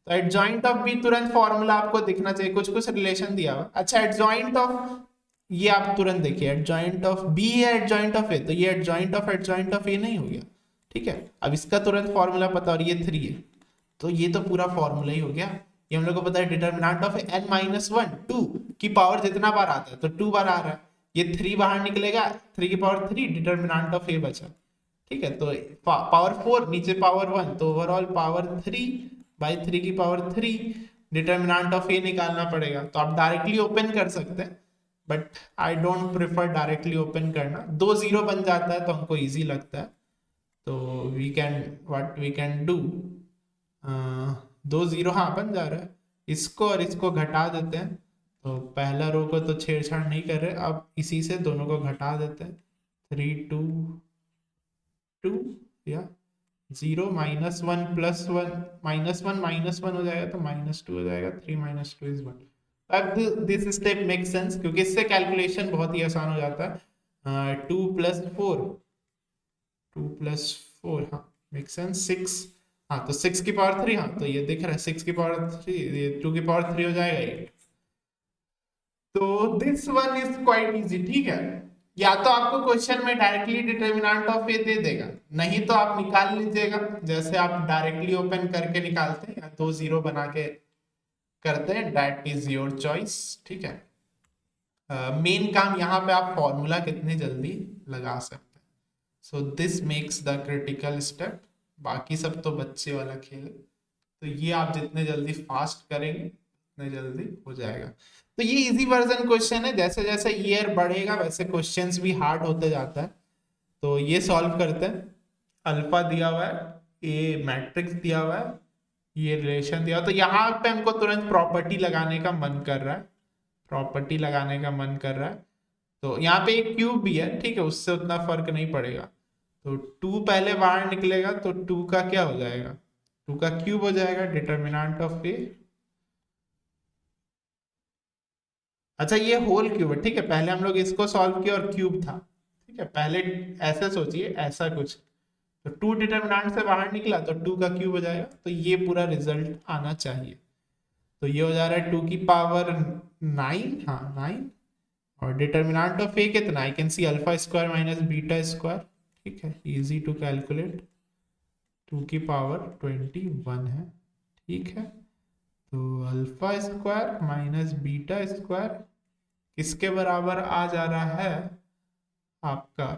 तो एडजॉइंट ऑफ बी, तुरंत फॉर्मूला आपको दिखना चाहिए, कुछ कुछ रिलेशन दिया हुआ। अच्छा, एडजॉइंट ऑफ, ये आप तुरंत देखिए, एडजॉइंट ऑफ बी है एडजॉइंट ऑफ ए, तो ये एडजॉइंट ऑफ ए नहीं हो गया। ठीक है, अब इसका तुरंत फॉर्मूला पता, और ये 3 है तो ये तो पूरा फॉर्मूला ही हो गया। ये हम लोग को पता है डिटरमिनेंट ऑफ n - 1, 2 की पावर जितना बार आता है तो 2 बार आ रहा है, ये 3 बाहर निकलेगा, 3 की पावर 3, डिटरमिनेंट ऑफ ए बचा। ठीक है, तो पावर 4 नीचे पावर 1, तो ओवरऑल पावर 3/3 की पावर 3, डिटरमिनेंट ऑफ ए निकालना पड़ेगा। तो आप डायरेक्टली ओपन कर सकते हैं, but I don't prefer directly open करना। 2 0 बन जाता है तो हमको इजी लगता है। तो we can, what we can do, 2 0 हाँ बन जा रहा है, इसको और इसको घटा देते हैं। तो पहला रो को तो छेड़छाड़ नहीं कर रहे, अब इसी से दोनों को घटा देते हैं। 3 2 2 या 0 -1 + 1, -1 हो जाएगा तो -2 हो जाएगा, 3 - 2 = 1। अब दिस स्टेप मेक सेंस क्योंकि इससे कैलकुलेशन बहुत ही आसान हो जाता है। 2 + 4, 2 + 4 हाँ मेक सेंस, 6। हाँ तो 6 की पावर 3, हाँ तो ये दिख रहा है 6 की पावर 3, ये 2 की पावर 3 हो जाएगा 8। तो this one is quite easy. ठीक है, या तो आपको क्वेश्चन में डायरेक्टली डिटरमिनेंट ऑफ ए दे देगा, नहीं तो आप निकाल लीजिएगा, जैसे आप डायरेक्टली ओपन करके निकालते हैं या 2 0 बना के करते हैं, दैट इज योर चॉइस। ठीक है, मेन काम यहाँ पे आप फॉर्मूला कितनी जल्दी लगा सकते हैं। So this makes the critical step. बाकी सब तो बच्चे वाला खेल है, तो ये आप जितने जल्दी फास्ट करेंगे उतने जल्दी हो जाएगा। तो ये इजी वर्जन क्वेश्चन है, जैसे जैसे ईयर बढ़ेगा वैसे क्वेश्चंस भी हार्ड होते जाता है। तो ये सॉल्व करते हैं। अल्फा दिया हुआ है, ए मैट्रिक्स दिया हुआ है, ये रिलेशन दिया हुआ, तो यहाँ पे हमको तुरंत प्रॉपर्टी लगाने का मन कर रहा है, प्रॉपर्टी लगाने का मन कर रहा है। तो यहाँ पे एक क्यूब भी है, ठीक है, उससे उतना फर्क नहीं पड़ेगा। तो 2 पहले बाहर निकलेगा तो 2 का क्या हो जाएगा, 2 का क्यूब हो जाएगा, डिटरमिनेंट ऑफ ए। अच्छा ये होल क्यूब है। ठीक है, पहले हम लोग इसको सॉल्व किया और क्यूब था। ठीक है, पहले ऐसे सोचिए, ऐसा कुछ, तो 2 डिटरमिनेंट से बाहर निकला तो 2 का क्यूब हो जाएगा, तो ये पूरा रिजल्ट आना चाहिए। तो ये हो जा रहा है 2 की पावर 9, हाँ 9, और डिटरमिनेंट ऑफ ए कितना, आई कैन सी α² - β²। ठीक है, इजी टू कैलकुलेट, 2 की पावर 21 है। ठीक है, तो α² - β² किसके बराबर आ जा रहा है आपका,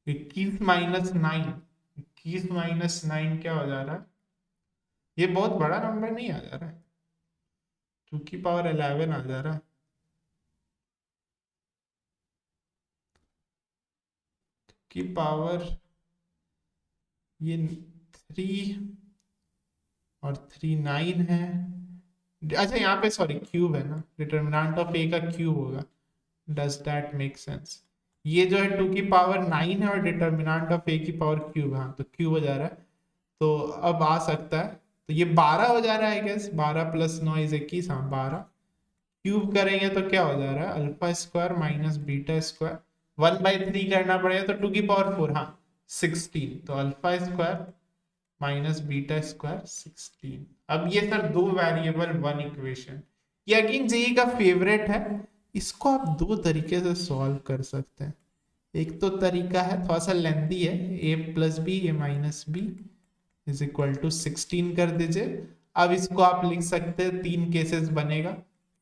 21 - 9, 21 - 9 क्या हो जा रहा है, ये बहुत बड़ा नंबर नहीं आ जा रहा है, 2 की पावर 11 आ जा रहा है। की पावर ये 3 और 3 9 है। अच्छा यहाँ पे सॉरी क्यूब है ना, डिटर्मिनेंट ऑफ ए का क्यूब होगा। Does that make sense? ये जो है 2 की पावर 9 है और डिटर्मिनेंट ऑफ ए की पावर क्यूब, हाँ तो क्यूब हो जा रहा है। तो अब आ सकता है, तो ये 12 हो जा रहा है आई गेस। 12 प्लस 9 इज 21, हाँ 12। क्यूब करेंगे तो क्या हो जा रहा है, alpha square minus beta square, 1/3 करना पड़ेगा तो 2 की पावर 4, हाँ 16। तो alpha square minus beta square 16। अब ये सर दो वेरिएबल वन इक्वेशन, ये अगेन जेई का फेवरेट है। इसको आप दो तरीके से सॉल्व कर सकते हैं। एक तो तरीका है थोड़ा सा लेंदी है, a plus B A minus B is equal to 16 कर दीजिए। अब इसको आप लिख सकते हैं, तीन केसेस बनेगा,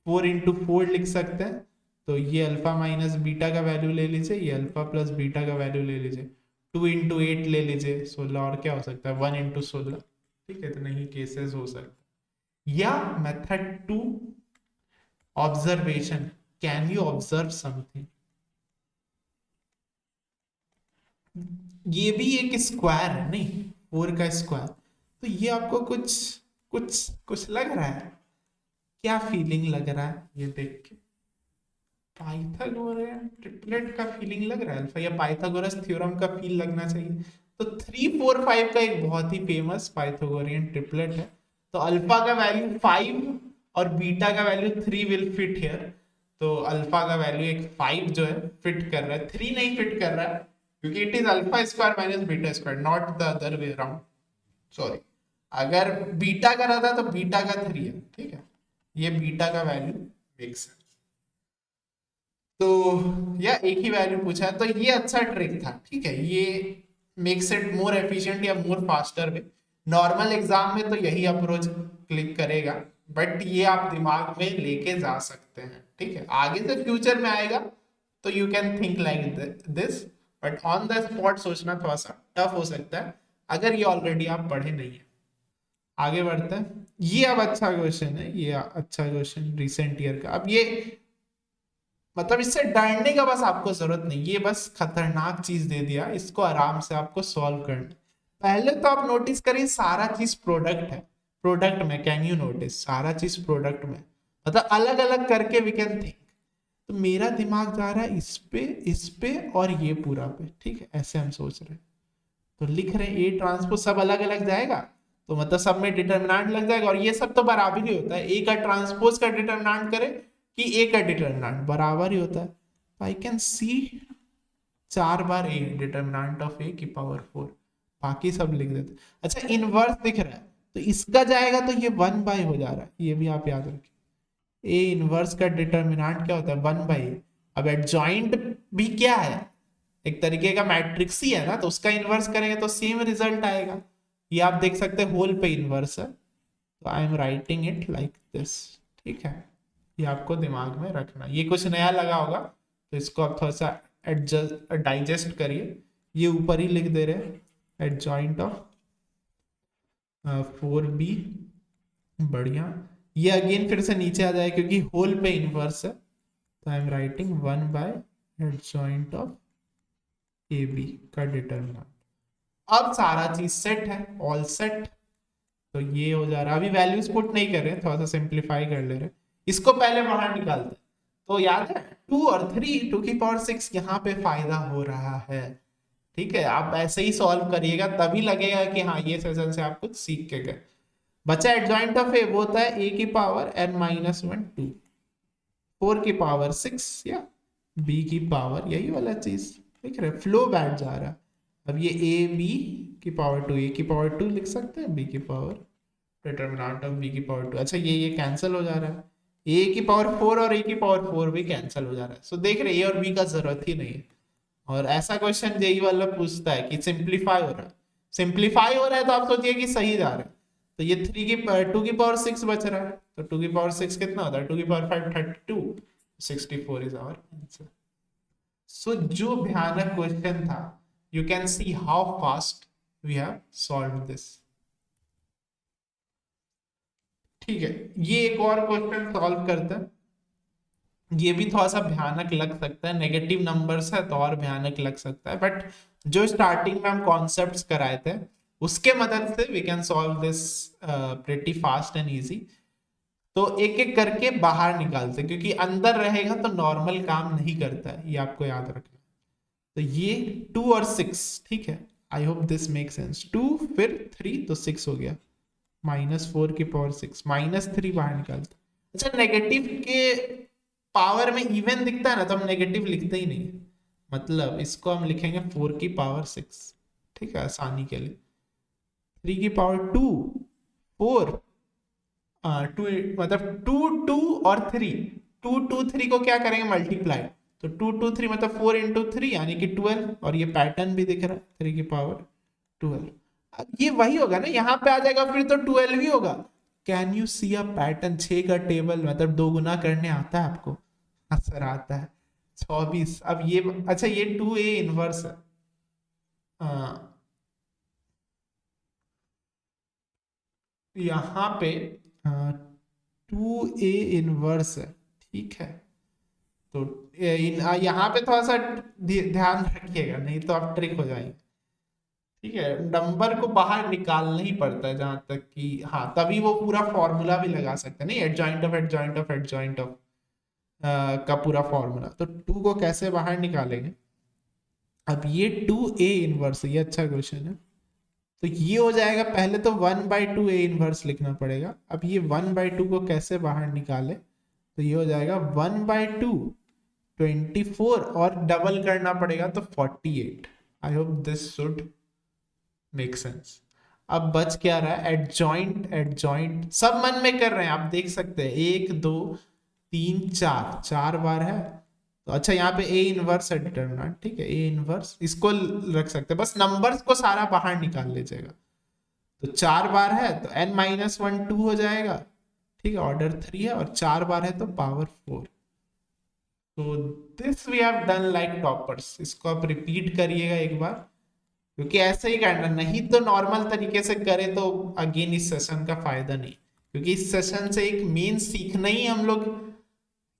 4 इंटू 4 लिख सकते हैं। तो ये अल्फा माइनस बीटा का वैल्यू ले लीजिए, ये अल्फा प्लस बीटा का वैल्यू ले लीजिए। 2 इंटू 8 ले लीजिए 16, और क्या हो सकता है 1 इंटू 16। ठीक है, इतने ही केसेस हो सकते हैं। या method 2, observation, can you observe something. ये भी एक स्क्वायर है, नहीं 4 का स्क्वायर, तो ये आपको कुछ कुछ कुछ लग रहा है, क्या फीलिंग लग रहा है ये देख के? पाइथागोरस ट्रिपलेट का फीलिंग लग रहा है अल्फा, या पाइथागोरस थ्योरम का फील लगना चाहिए। तो 3 4 5 का एक बहुत ही फेमस पाइथागोरियन ट्रिपलेट है। तो अल्फा का वैल्यू 5 और बीटा का वैल्यू 3 विल फिट हियर। तो अल्फा का वैल्यू एक 5 जो है फिट कर रहा है, 3 नहीं फिट कर रहा है, क्योंकि it is alpha square minus beta square, not the other way around. Sorry, अगर बीटा का रहता तो बीटा का 3 है, ठीक है, ये बीटा का वैल्यू मेक्स है। तो या एक ही वैल्यू पूछा है, तो ये अच्छा ट्रिक था, ठीक है, ये मेक्स इट मोर एफिशिएंट या more faster way. Normal exam में तो यही अप्रोच क्लिक करेगा, बट ये आप दिमाग में लेके जा सकते हैं, ठीक है। आगे से फ्यूचर में आएगा तो you can think like this, but on the spot सोचना थोड़ा सा टफ हो सकता है अगर ये ऑलरेडी आप पढ़े नहीं है। आगे बढ़ते हैं, ये अब अच्छा क्वेश्चन है, ये अच्छा क्वेश्चन रिसेंट ईयर का। अब ये मतलब इससे डरने का बस आपको जरूरत नहीं, ये बस खतरनाक चीज दे दिया, इसको आराम से आपको सॉल्व करना। पहले तो आप नोटिस करिए सारा चीज प्रोडक्ट है। प्रोडक्ट में कैन यू नोटिस, सारा चीज प्रोडक्ट में, मतलब अलग अलग करके वी कैन थिंक। तो मेरा दिमाग जा रहा है इस पे और ये पूरा पे, ठीक है, ऐसे हम सोच रहे हैं। तो लिख रहे ए ट्रांसपोज सब अलग अलग जाएगा, तो मतलब सब में डिटर्मिनेंट लग जाएगा, और ये सब तो बराबर ही होता है, ए का ट्रांसपोज का डिटर्मिनेंट करे कि ए का डिटर्मिनेंट बराबर ही होता है। तो आई कैन सी 4 बार ए, डिटर्मिनेंट ऑफ ए की पावर 4, बाकी सब लिख देते। अच्छा इनवर्स दिख रहा है, तो इसका जाएगा तो ये 1 बाय हो जा रहा है, ये भी आप याद रखिए। ए इनवर्स का डिटर्मिनेंट क्या होता है 1/a। अब एडजॉइंट भी क्या है, एक तरीके का मैट्रिक्स ही है ना, तो उसका इनवर्स करेंगे तो सेम रिजल्ट आएगा। ये आप देख सकते हैं होल पे इनवर्स है, तो I am writing it like this, ठीक है। ये आपको दिमाग में रखना, ये कुछ नया लगा होगा तो इसको आप थोड़ा सा एडजस्ट डाइजेस्ट करिए। ये ऊपर ही लिख दे रहे हैं एडजॉइंट ऑफ 4b, बढ़िया। ये अगेन फिर से नीचे आ जाए क्योंकि होल पे इनवर्स है, तो I am writing one by adjoint of A B का डिटर्मिनेंट। अब सारा चीज सेट है, ऑल सेट। तो ये हो जा रहा है, अभी वैल्यूज पुट नहीं कर रहे, थोड़ा सा सिंप्लीफाई कर ले रहे, इसको पहले बाहर निकालते। तो याद है 2 और 3 2 की पावर 6 यहाँ पे फायदा हो रहा है, ठीक है। आप ऐसे ही सॉल्व करिएगा तभी लगेगा कि हाँ ये सेशन से आप कुछ सीख के गए। बचा एडजॉइंट ऑफ ए, वो होता है ए की पावर n-1 2, 4 की पावर 6 या b की पावर, यही वाला चीज देख रहे, फ्लो बैठ जा रहा है। अब ये ए बी की पावर 2, ए की पावर 2 लिख सकते हैं, बी की पावर डिटर्मिनेंट ऑफ बी की पावर 2। अच्छा ये कैंसिल हो जा रहा है, ए की पावर 4 और ए की पावर 4 भी कैंसिल हो जा रहा है। सो देख रहे ए और बी का जरूरत ही नहीं है। और ऐसा क्वेश्चन जेई वाला पूछता है कि सिंप्लीफाई हो रहा है, सिंप्लीफाई हो रहा है तो आप सोचिए कि सही जा रहा है। तो ये 2 की पावर 6 बच रहा है, तो 2 की पावर 6 कितना होता है, 2 की पावर 5 32, 64 इज आवर आंसर। सो जो भयानक क्वेश्चन था, you can see how fast we have solved this, ठीक है। ये एक और क्वेश्चन सॉल्व करते हैं, ये भी थोड़ा सा भयानक लग सकता है, नेगेटिव नंबर्स है तो और भयानक लग सकता है, बट जो स्टार्टिंग में हम कॉन्सेप्ट्स कराए थे उसके मदद से we can solve this pretty fast and easy. तो एक एक करके बाहर निकालते, क्योंकि अंदर रहेगा तो नॉर्मल काम नहीं करता है, ये आपको याद रखना। तो ये 2 और 6, ठीक है। I hope this make sense. 2 फिर 3 तो 6 हो गया, -4 की पावर 6, -3 बाहर निकालते। अच्छा, नेगेटिव के पावर में इवन दिखता है ना तो हम नेगेटिव लिखते ही नहीं, मतलब इसको हम लिखेंगे 4 की पावर 6, ठीक है, आसानी के लिए। 3 की पावर 2, 4, 2 मतलब 2 और 3, 2 को क्या करेंगे मल्टीप्लाई, तो 2 मतलब 4 × 3 यानी कि 12, और ये पैटर्न भी दिख रहा है 3 की पावर 12। अब ये वही होगा ना, यहाँ पे आ जाएगा फिर तो 12 ही होगा। Can you see a pattern? 6 का टेबल मतलब 2 गुना करने आता है आपको? सर आता है। 24। अब ये अच्छा, ये 2a इनवर्स है। यहाँ पे 2a इनवर्स है, ठीक है। तो यहाँ पे थोड़ा सा ध्यान रखिएगा, नहीं तो आप ट्रिक हो जाएंगे, ठीक है। नंबर को बाहर निकालना ही पड़ता है जहां तक कि, हाँ, तभी वो पूरा फॉर्मूला भी लगा सकते हैं, नहीं, adjoint of adjoint of adjoint of का पूरा फॉर्मूला। तो 2 को कैसे बाहर निकालेंगे? अब ये 2a इनवर्स है, ये अच्छा क्वेश्चन है। तो ये हो जाएगा, पहले तो 1/2a इनवर्स लिखना पड़ेगा। अब ये 1/2 को कैसे बाहर निकाले? तो ये हो जाएगा 1/2, 24, और डबल करना पड़ेगा तो 48। आई hope this should make sense. अब बच क्या रहा है? एडजॉइंट, एडजॉइंट सब मन में कर रहे हैं, आप देख सकते हैं, 1 2 3 4, 4 बार है। तो अच्छा, यहाँ पे ए इनवर्स है डिटर्मिनेंट, ठीक है, ए इनवर्स इसको रख सकते हैं, बस नंबर्स को सारा बाहर निकाल लीजिएगा। तो 4 बार है तो n-1 2 हो जाएगा, ठीक है, ऑर्डर 3 है, और 4 बार है तो पावर 4। तो this we have done like toppers. इसको आप रिपीट करिएगा एक बार, क्योंकि ऐसे ही करना, नहीं तो नॉर्मल तरीके से करे तो अगेन इस सेशन का फायदा नहीं, क्योंकि इस सेशन से एक मेन सीखना ही हम लोग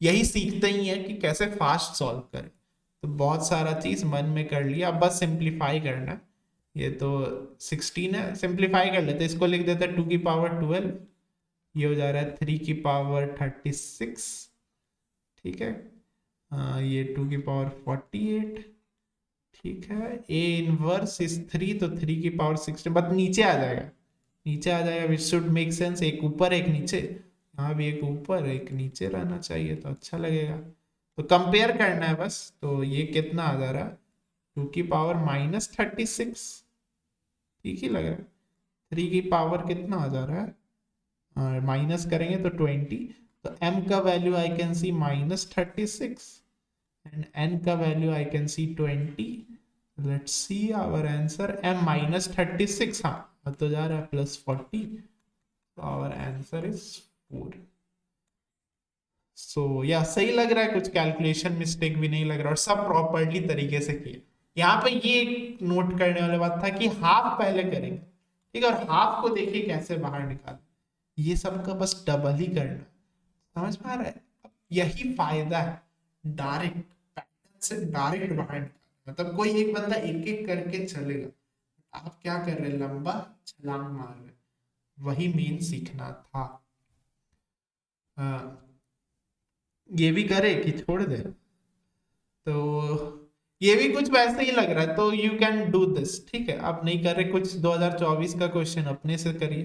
यही सीखते ही है कि कैसे फास्ट सॉल्व करें। तो बहुत सारा चीज मन में कर लिया, अब बस सिंप्लीफाई करना है। ये तो 16 है, सिंप्लीफाई कर लेते, इसको लिख देते 2 की पावर 12, ये हो जा रहा है 3 की पावर 36, ठीक है। ये 2 की पावर 48, ठीक है। ए इनवर्स इज 3, तो 3 की पावर 16, बट नीचे आ जाएगा, नीचे आ जाएगा, विच शुड मेक सेंस, एक ऊपर एक नीचे, यहाँ भी एक ऊपर एक नीचे रहना चाहिए तो अच्छा लगेगा। तो कंपेयर करना है बस, तो ये कितना आ जा रहा है? 2 की पावर -36, ठीक ही लग रहा है। 3 की पावर कितना आ जा रहा है? माइनस करेंगे तो 20, तो m का value I can see -36 and n का value I can see 20। Let's see our answer, m -36, हाँ तो जा रहा है +40, तो आवर आंसर इज 4। सो या सही लग रहा है, कुछ कैलकुलेशन मिस्टेक भी नहीं लग रहा, और सब प्रॉपर्ली तरीके से किए। यहाँ पे ये एक नोट करने वाली बात था कि हाफ पहले करेंगे, ठीक है, और हाफ को देखिए कैसे बाहर निकाले, ये सब का बस डबल ही करना, समझ में आ रहा है? अब यही फायदा है डायरेक्ट पैटर्न से डायरेक्ट बाहर निकालना, मतलब कोई एक बंदा एक एक करके चलेगा, आप क्या कर रहे हैं, लंबा छलांग मार रहे, वही मेन सीखना था। ये भी करे कि छोड़ दे? तो ये भी कुछ वैसे ही लग रहा है, तो यू कैन डू दिस, ठीक है। आप नहीं कर रहे कुछ, 2024 का क्वेश्चन अपने से करिए,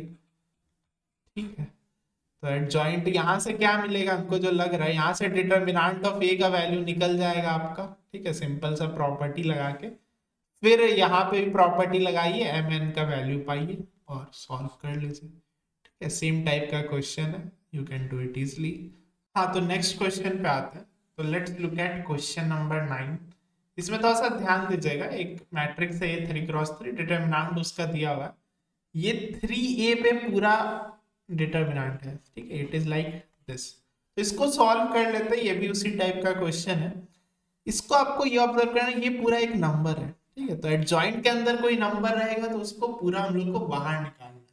ठीक है। तो एडजॉइंट यहाँ से क्या मिलेगा हमको, जो लग रहा है यहाँ से डिटर्मिनेंट ऑफ ए का वैल्यू निकल जाएगा आपका, ठीक है, सिंपल सा प्रॉपर्टी लगा के, फिर यहाँ पे भी प्रॉपर्टी लगाइए, एम एन का वैल्यू पाइए और सॉल्व कर लीजिए, ठीक है। सेम टाइप का क्वेश्चन है, you can do it easily. हाँ, तो नेक्स्ट क्वेश्चन पे आते हैं। तो let's look at question number 9। इसमें थोड़ा सा ध्यान दीजिएगा, एक मैट्रिक्स है ये 3x3, डिटर्मिनेंट उसका दिया हुआ है, ये 3a पे पूरा डिटर्मिनेंट है, ठीक है, इट इज लाइक दिस। तो इसको सॉल्व कर लेते हैं, ये भी उसी टाइप का क्वेश्चन है। इसको आपको ये ऑब्जर्व करना है, ये पूरा एक नंबर है, ठीक है। तो एडजॉइंट के अंदर कोई नंबर रहेगा तो उसको पूरा हम लोग को बाहर निकालना है।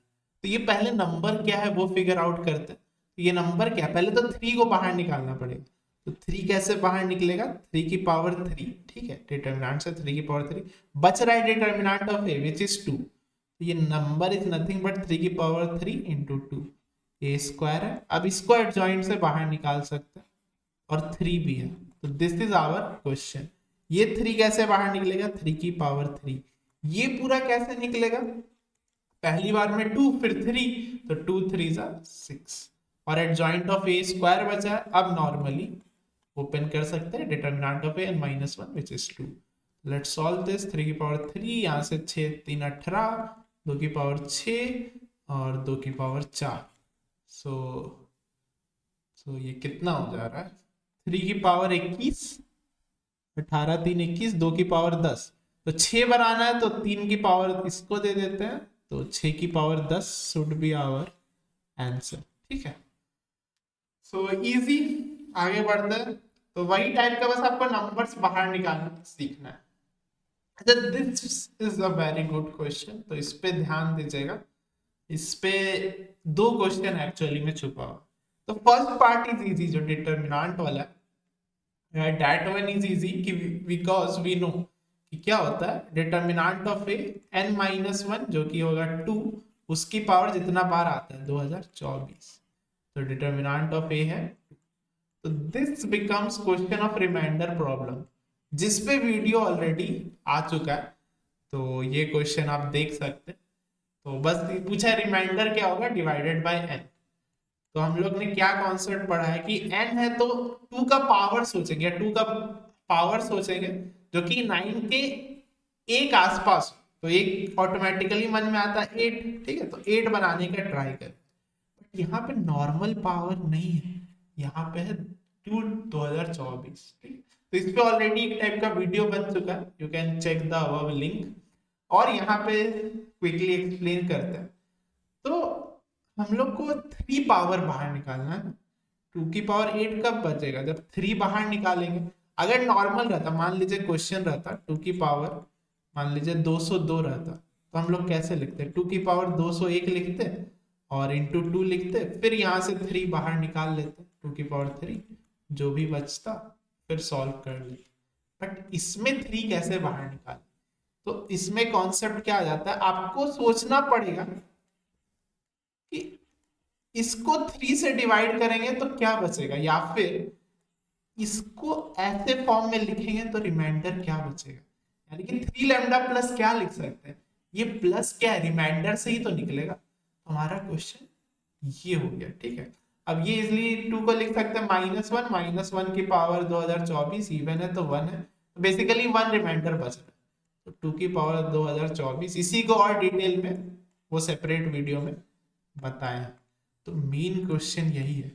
तो ये पहले नंबर क्या है वो फिगर आउट करते हैं। तो ये नंबर क्या है, पहले तो 3 को बाहर निकालना पड़ेगा। तो 3 कैसे बाहर निकलेगा, 3 की पावर 3, ठीक है, डिटर्मिनेंट से 3 की पावर 3 बच रहा है, determinant of A which is 2, तो ये नंबर इज नथिंग बट 3 की पावर 3 इंटू 2, ए स्क्वायर है। अब इसको एडजॉइंट से बाहर निकाल सकते हैं और 3 भी है, तो दिस इज आवर क्वेश्चन। ये 3 कैसे बाहर निकलेगा, 3 की पावर 3, ये पूरा कैसे निकलेगा, पहली बार में 2 फिर 3, तो 2 3 जा 6 और एडजॉइंट ऑफ ए स्क्वायर बचा है। अब नॉर्मली ओपन कर सकते हैं determinant of A N minus 1 which is 2। Let's solve this, 3 की पावर 3, यहाँ से 6 3 18, 2 की पावर 6 और 2 की पावर 4, सो ये कितना हो जा रहा है, 3 की पावर 21, 18 3 21, 2 की पावर 10, तो 6 बनाना है तो 3 की पावर इसको दे देते हैं, तो 6 की power 10 should be our answer, ठीक है। सो इजी, आगे बढ़ते हैं। तो वही टाइप का, बस आपको नंबर्स बाहर निकालना सीखना है। अच्छा, this is a very good question, तो इस पे ध्यान दीजिएगा। इस पे 2 क्वेश्चन एक्चुअली में छुपा हुआ। तो फर्स्ट पार्ट इज इजी, जो डिटर्मिनेंट वाला है, दैट वन इज इजी कि बिकॉज वी नो कि क्या होता है, determinant of A n minus 1 जो कि होगा 2, उसकी पावर जितना बार आता है 2024, तो डिटर्मिनेंट ऑफ ए है। तो this becomes question of remainder problem, जिस पे वीडियो ऑलरेडी आ चुका है, तो ये क्वेश्चन आप देख सकते हैं। तो बस पूछा है रिमाइंडर क्या होगा, डिवाइडेड बाय n। तो हम लोग ने क्या कॉन्सेप्ट पढ़ा है कि n है तो 2 का पावर सोचेंगे, 2 का पावर सोचेंगे जो कि 9 के एक आसपास, तो एक ऑटोमेटिकली मन में आता है 8, ठीक है, तो 8 बनाने का ट्राई कर। बट यहाँ पे नॉर्मल पावर नहीं है, यहाँ पे है 2 2024, ठीक। तो इस पे ऑलरेडी एक टाइप का वीडियो बन चुका है, you can check the above link, और यहाँ पे क्विकली एक्सप्लेन करते हैं। तो हम लोग को 3 पावर बाहर निकालना है, 2 की पावर 8 कब बचेगा, जब 3 बाहर निकालेंगे। अगर नॉर्मल रहता, मान लीजिए क्वेश्चन रहता 2 की पावर मान लीजिए 202 रहता, तो हम लोग कैसे लिखते, 2 की पावर 201 लिखते और इंटू 2 लिखते, फिर यहाँ से 3 बाहर निकाल लेते, 2 की पावर 3, जो भी बचता फिर सॉल्व कर लेते। बट इसमें 3 कैसे बाहर निकाले, तो इसमें कॉन्सेप्ट क्या आ जाता है, आपको सोचना पड़ेगा कि इसको 3 से डिवाइड करेंगे तो क्या बचेगा, या फिर इसको ऐसे फॉर्म में लिखेंगे तो रिमाइंडर क्या बचेगा। यानी कि 3 लैम्डा प्लस क्या लिख सकते हैं, ये प्लस क्या है, रिमाइंडर से ही तो निकलेगा। हमारा क्वेश्चन ये हो गया, ठीक है। अब ये इजिली 2 को लिख सकते हैं माइनस वन की पावर 2024, इवन है तो 1 है, तो बेसिकली 1 रिमाइंडर बच रहा है, तो 2 की पावर 2024, इसी को और डिटेल में वो सेपरेट वीडियो में बताए हैं। तो मेन क्वेश्चन यही है,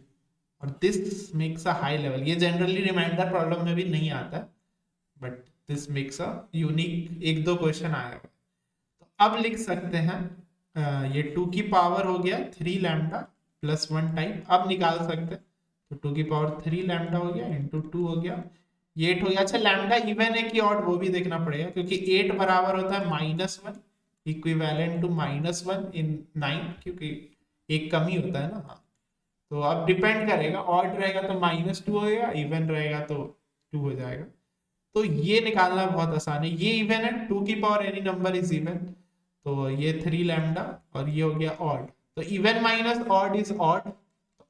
और this makes a high level, ये जनरली रिमाइंडर प्रॉब्लम में भी नहीं आता, but this makes a unique, 1-2 question आया हुआ। तो अब लिख सकते हैं ये 2 की पावर हो गया 3 लैम्डा प्लस 1 टाइम, अब निकाल सकते हैं, तो 2 की पावर 3 लैम्डा हो गया इंटू 2 हो गया, ये 8 हो गया। अच्छा, लैम्डा इवन है कि ऑड वो भी देखना पड़ेगा, क्योंकि 8 बराबर होता है -1 इक्विवेलेंट टू -1 इन 9, क्योंकि एक कम ही होता है ना। हाँ, तो अब डिपेंड करेगा, ऑड रहेगा तो -2 होएगा, इवन रहेगा तो 2 हो जाएगा। तो ये निकालना बहुत आसान है, ये इवन है, 2 की power any number is even, तो ये 3 लैम्डा और ये हो गया ऑड, तो even minus odd is odd,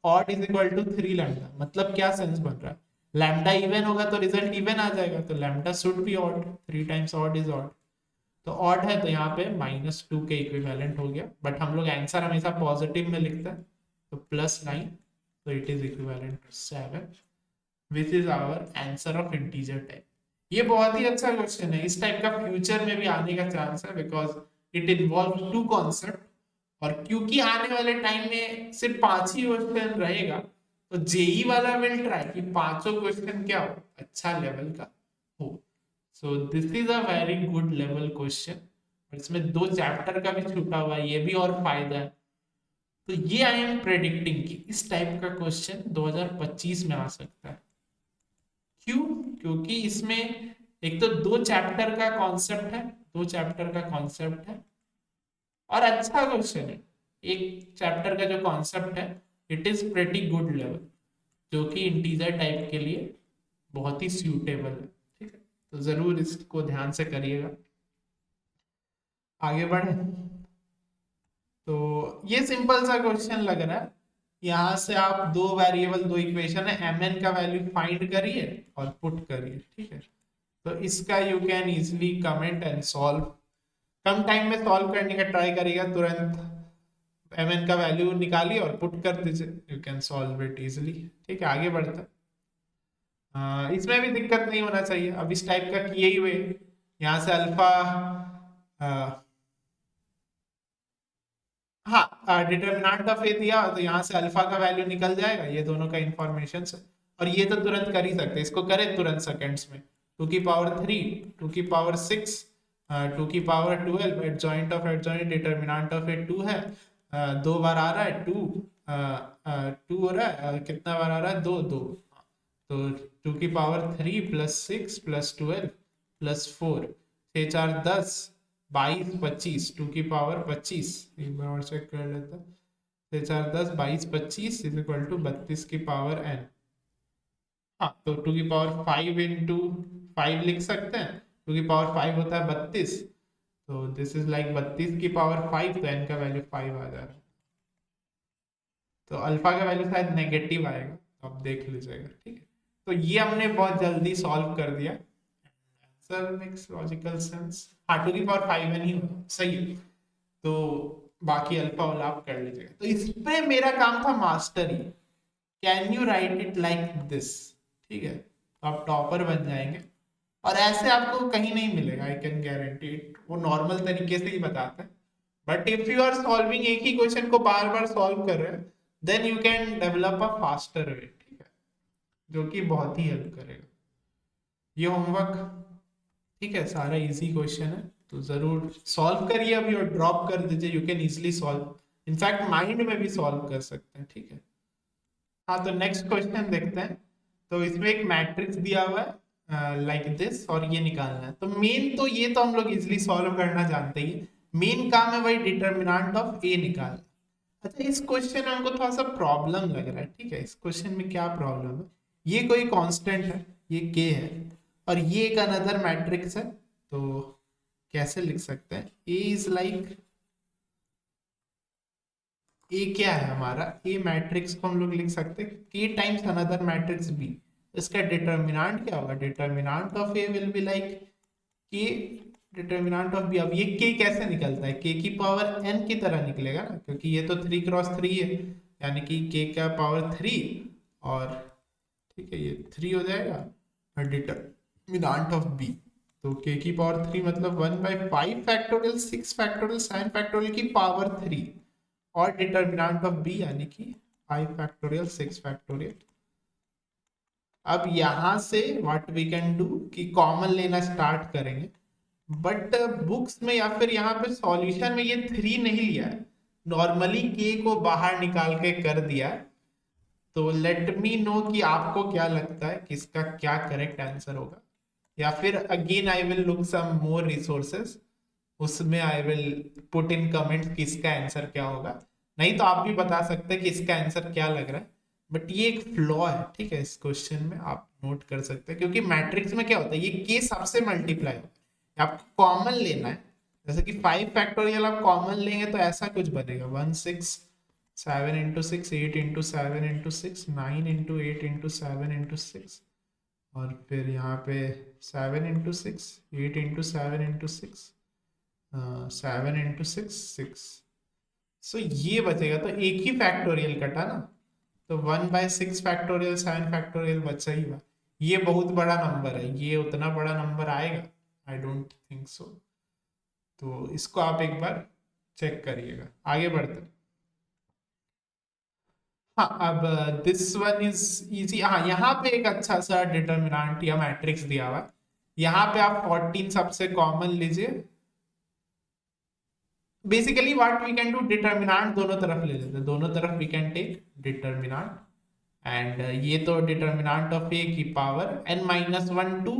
odd is equal to 3 lambda. मतलब क्या सेंस बन रहा है, लैम्डा इवन होगा तो रिजल्ट इवन आ जाएगा, तो lambda should be odd, 3 times odd is odd, तो ऑड है तो यहाँ पे -2 के इक्विवेलेंट हो गया। बट हम लोग आंसर हमेशा पॉजिटिव में लिखते हैं, तो +9, तो it is equivalent to 7, which is our answer of integer type. ये बहुत ही अच्छा क्वेश्चन है, इस टाइप का फ्यूचर में भी आने का चांस है, बिकॉज इट इन्वॉल्व 2 कॉन्सेप्ट, और क्योंकि आने वाले टाइम में सिर्फ 5 ही क्वेश्चन रहेगा, तो जेई वाला विल ट्राई कि 5 क्वेश्चन क्या हो, अच्छा लेवल का हो। So this is a very good level question, और इसमें 2 चैप्टर का भी छूटा हुआ है, ये भी और फायदा है। तो ये आई एम प्रेडिक्टिंग कि इस टाइप का क्वेश्चन 2025 में आ सकता है। क्यों, क्योंकि इसमें एक तो 2 चैप्टर का कॉन्सेप्ट है, 2 चैप्टर का कॉन्सेप्ट है, और अच्छा क्वेश्चन है। एक चैप्टर का जो कॉन्सेप्ट है it is pretty good level, जो कि इंटीजर टाइप के लिए बहुत ही सूटेबल है। ठीक है, तो जरूर इसको ध्यान से करिएगा। आगे बढ़े तो ये सिंपल सा क्वेश्चन लग रहा है। यहाँ से आप दो वेरिएबल, दो इक्वेशन है, एम एन का वैल्यू फाइंड करिए और पुट करिए। ठीक है, तो इसका you can easily comment and solve. Come time में सॉल्व करने का ट्राई करिएगा, तुरंत एम एन का वैल्यू निकालिए और पुट कर दीजिए, you can solve it easily. ठीक है, आगे बढ़ते हैं। इसमें भी दिक्कत नहीं होना चाहिए। अब इस टाइप का किए ही हुए, यहाँ से अल्फा, हाँ डिटर्मिनेंट ऑफ ए दिया तो यहाँ से अल्फा का वैल्यू निकल जाएगा, ये दोनों का इंफॉर्मेशन है। और ये तो तुरंत कर ही सकते हैं, इसको करें तुरंत सेकेंड्स में। 2 की पावर 3, 2 की पावर 6, 2 की power 12, adjoint of adjoint, determinant of A 2 है। 2 बार आ रहा है 2, 2 हो रहा है, कितना बार आ रहा है 2 2। तो 2 की पावर 3 +6 +12 +4, 6 4 10, 22 25, 2 की पावर 25, एक बार और चेक कर लेते हैं। 6 4 10 22 25 इज इक्वल टू 32 की पावर n। हाँ, तो 2 की पावर 5 × 5 लिख सकते हैं। 2 की पावर 5 होता है 32, तो दिस इज लाइक 32 की पावर 5, तो n का वैल्यू 5 आ जा रहा है। तो अल्फा का वैल्यू शायद नेगेटिव आएगा, तो आप देख लीजिएगा। ठीक है, तो ये हमने बहुत जल्दी सॉल्व कर दिया। Answer makes logical sense. हाँ, 2 की पावर 5 नहीं होगा, सही है। तो बाकी अल्फा वाला आप कर लीजिएगा। तो इस पे मेरा काम था mastery. Can you right it like this? ठीक है, तो आप टॉपर बन जाएंगे। और ऐसे आपको कहीं नहीं मिलेगा, आई कैन गारंटी इट। वो नॉर्मल तरीके से ही बताते हैं, but if you are solving एक ही क्वेश्चन को बार बार सॉल्व कर रहे हैं, then you can develop a faster way. ठीक है, जो कि बहुत ही हेल्प करेगा। ये होमवर्क, ठीक है, सारा इजी क्वेश्चन है, तो जरूर सॉल्व करिए अभी और ड्रॉप कर दीजिए। You can easily solve, in fact mind में भी सॉल्व कर सकते हैं। ठीक है, हाँ, तो नेक्स्ट क्वेश्चन देखते हैं। तो इसमें एक मैट्रिक्स दिया हुआ है लाइक दिस, और ये निकालना है। तो मेन तो ये तो हम लोग इजिली सॉल्व करना जानते ही। मेन काम है वही डिटर्मिनेंट ऑफ ए निकालना। अच्छा, इस क्वेश्चन में हमको थोड़ा सा प्रॉब्लम लग रहा है। ठीक है, इस क्वेश्चन में क्या प्रॉब्लम है? ये कोई कांस्टेंट है, ये के है, और ये एक अनदर मैट्रिक्स है। तो कैसे लिख सकते हैं? ए इज लाइक, ए क्या है हमारा? ए मैट्रिक्स को हम लोग लिख सकते हैं के टाइम्स अनदर मैट्रिक्स बी। इसका डिटर्मिनेंट क्या होगा? Determinant of A will be like के डिटर्मिनेंट ऑफ बी। अब ये के कैसे निकलता है? के की पावर एन की तरह निकलेगा ना, क्योंकि ये तो 3 × 3 है, यानी कि के का पावर 3, और ठीक है, ये 3 हो जाएगा। और डिटर्मिनेंट ऑफ बी, तो के की पावर 3 मतलब 1/5 फैक्टोरियल 6 फैक्टोरियल साइन फैक्टोरियल की पावर 3, और डिटर्मिनेंट ऑफ बी यानी कि 5 फैक्टोरियल 6 फैक्टोरियल। अब यहां से व्हाट वी कैन डू कि कॉमन लेना स्टार्ट करेंगे, बट बुक्स में या फिर यहाँ पे सॉल्यूशन में ये 3 नहीं लिया है, नॉर्मली के को बाहर निकाल के कर दिया है। तो लेट मी नो कि आपको क्या लगता है कि इसका क्या करेक्ट आंसर होगा, या फिर again I will look some more resources, उसमें I will put in comment कि इसका आंसर क्या होगा। नहीं तो आप भी बता सकते हैं कि इसका आंसर क्या लग रहा है। बट ये एक फ्लॉ है, ठीक है, इस क्वेश्चन में आप नोट कर सकते हैं, क्योंकि मैट्रिक्स में क्या होता है, ये के सबसे मल्टीप्लाई होता है, आपको कॉमन लेना है। जैसे कि 5 फैक्टोरियल आप कॉमन लेंगे तो ऐसा कुछ बनेगा, 1 6 7 × 6 8 × 7 × 6 9 × 8 × 7 × 6, और फिर यहाँ पे 7 × 6 8 × 7 × 6 7 × 6 6। सो ये बचेगा, तो एक ही फैक्टोरियल कटा ना, तो 1/6 फैक्टोरियल 7 फैक्टोरियल बचा ही हुआ। ये बहुत बड़ा नंबर है, ये उतना बड़ा नंबर आएगा? I don't think so. तो इसको आप एक बार चेक करिएगा। आगे बढ़ते हैं। हाँ, अब दिस वन इज इजी। हाँ, यहाँ पे एक अच्छा सा डिटर्मिनेंट या मैट्रिक्स दिया हुआ है। यहाँ पे आप 14 सबसे कॉमन लीजिए। Basically what we can do, determinant दोनों तरफ ले लेते हैं, दोनों तरफ we can take determinant. And ये तो डिटर्मिनेंट ऑफ ए की पावर n-1 2,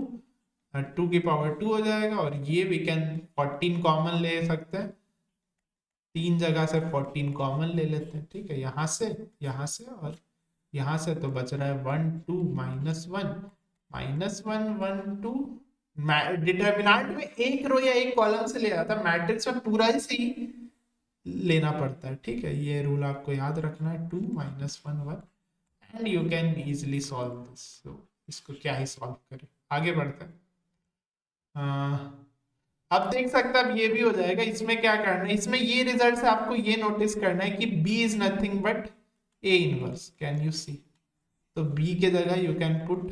2 की पावर 2 हो जाएगा। और ये वी कैन 14 कॉमन ले सकते हैं, 3 जगह से 14 कॉमन ले लेते हैं। ठीक है, यहाँ से और यहाँ से तो बच रहा है 1 2 -1 -1 1 2। डिटर्मिनेंट में एक रो या एक कॉलम से ले जाता, मैट्रिक्स में पूरा ही सही लेना पड़ता है। ठीक है, ये रूल आपको याद रखना है, 2 -1 1, and you can easily solve this. तो इसको क्या ही सॉल्व करें, आगे बढ़ते हैं। अब देख सकते हैं, अब ये भी हो जाएगा। इसमें क्या करना है, इसमें ये रिजल्ट से आपको ये नोटिस करना है कि B is nothing but A inverse. Can you see? तो B के जगह you can put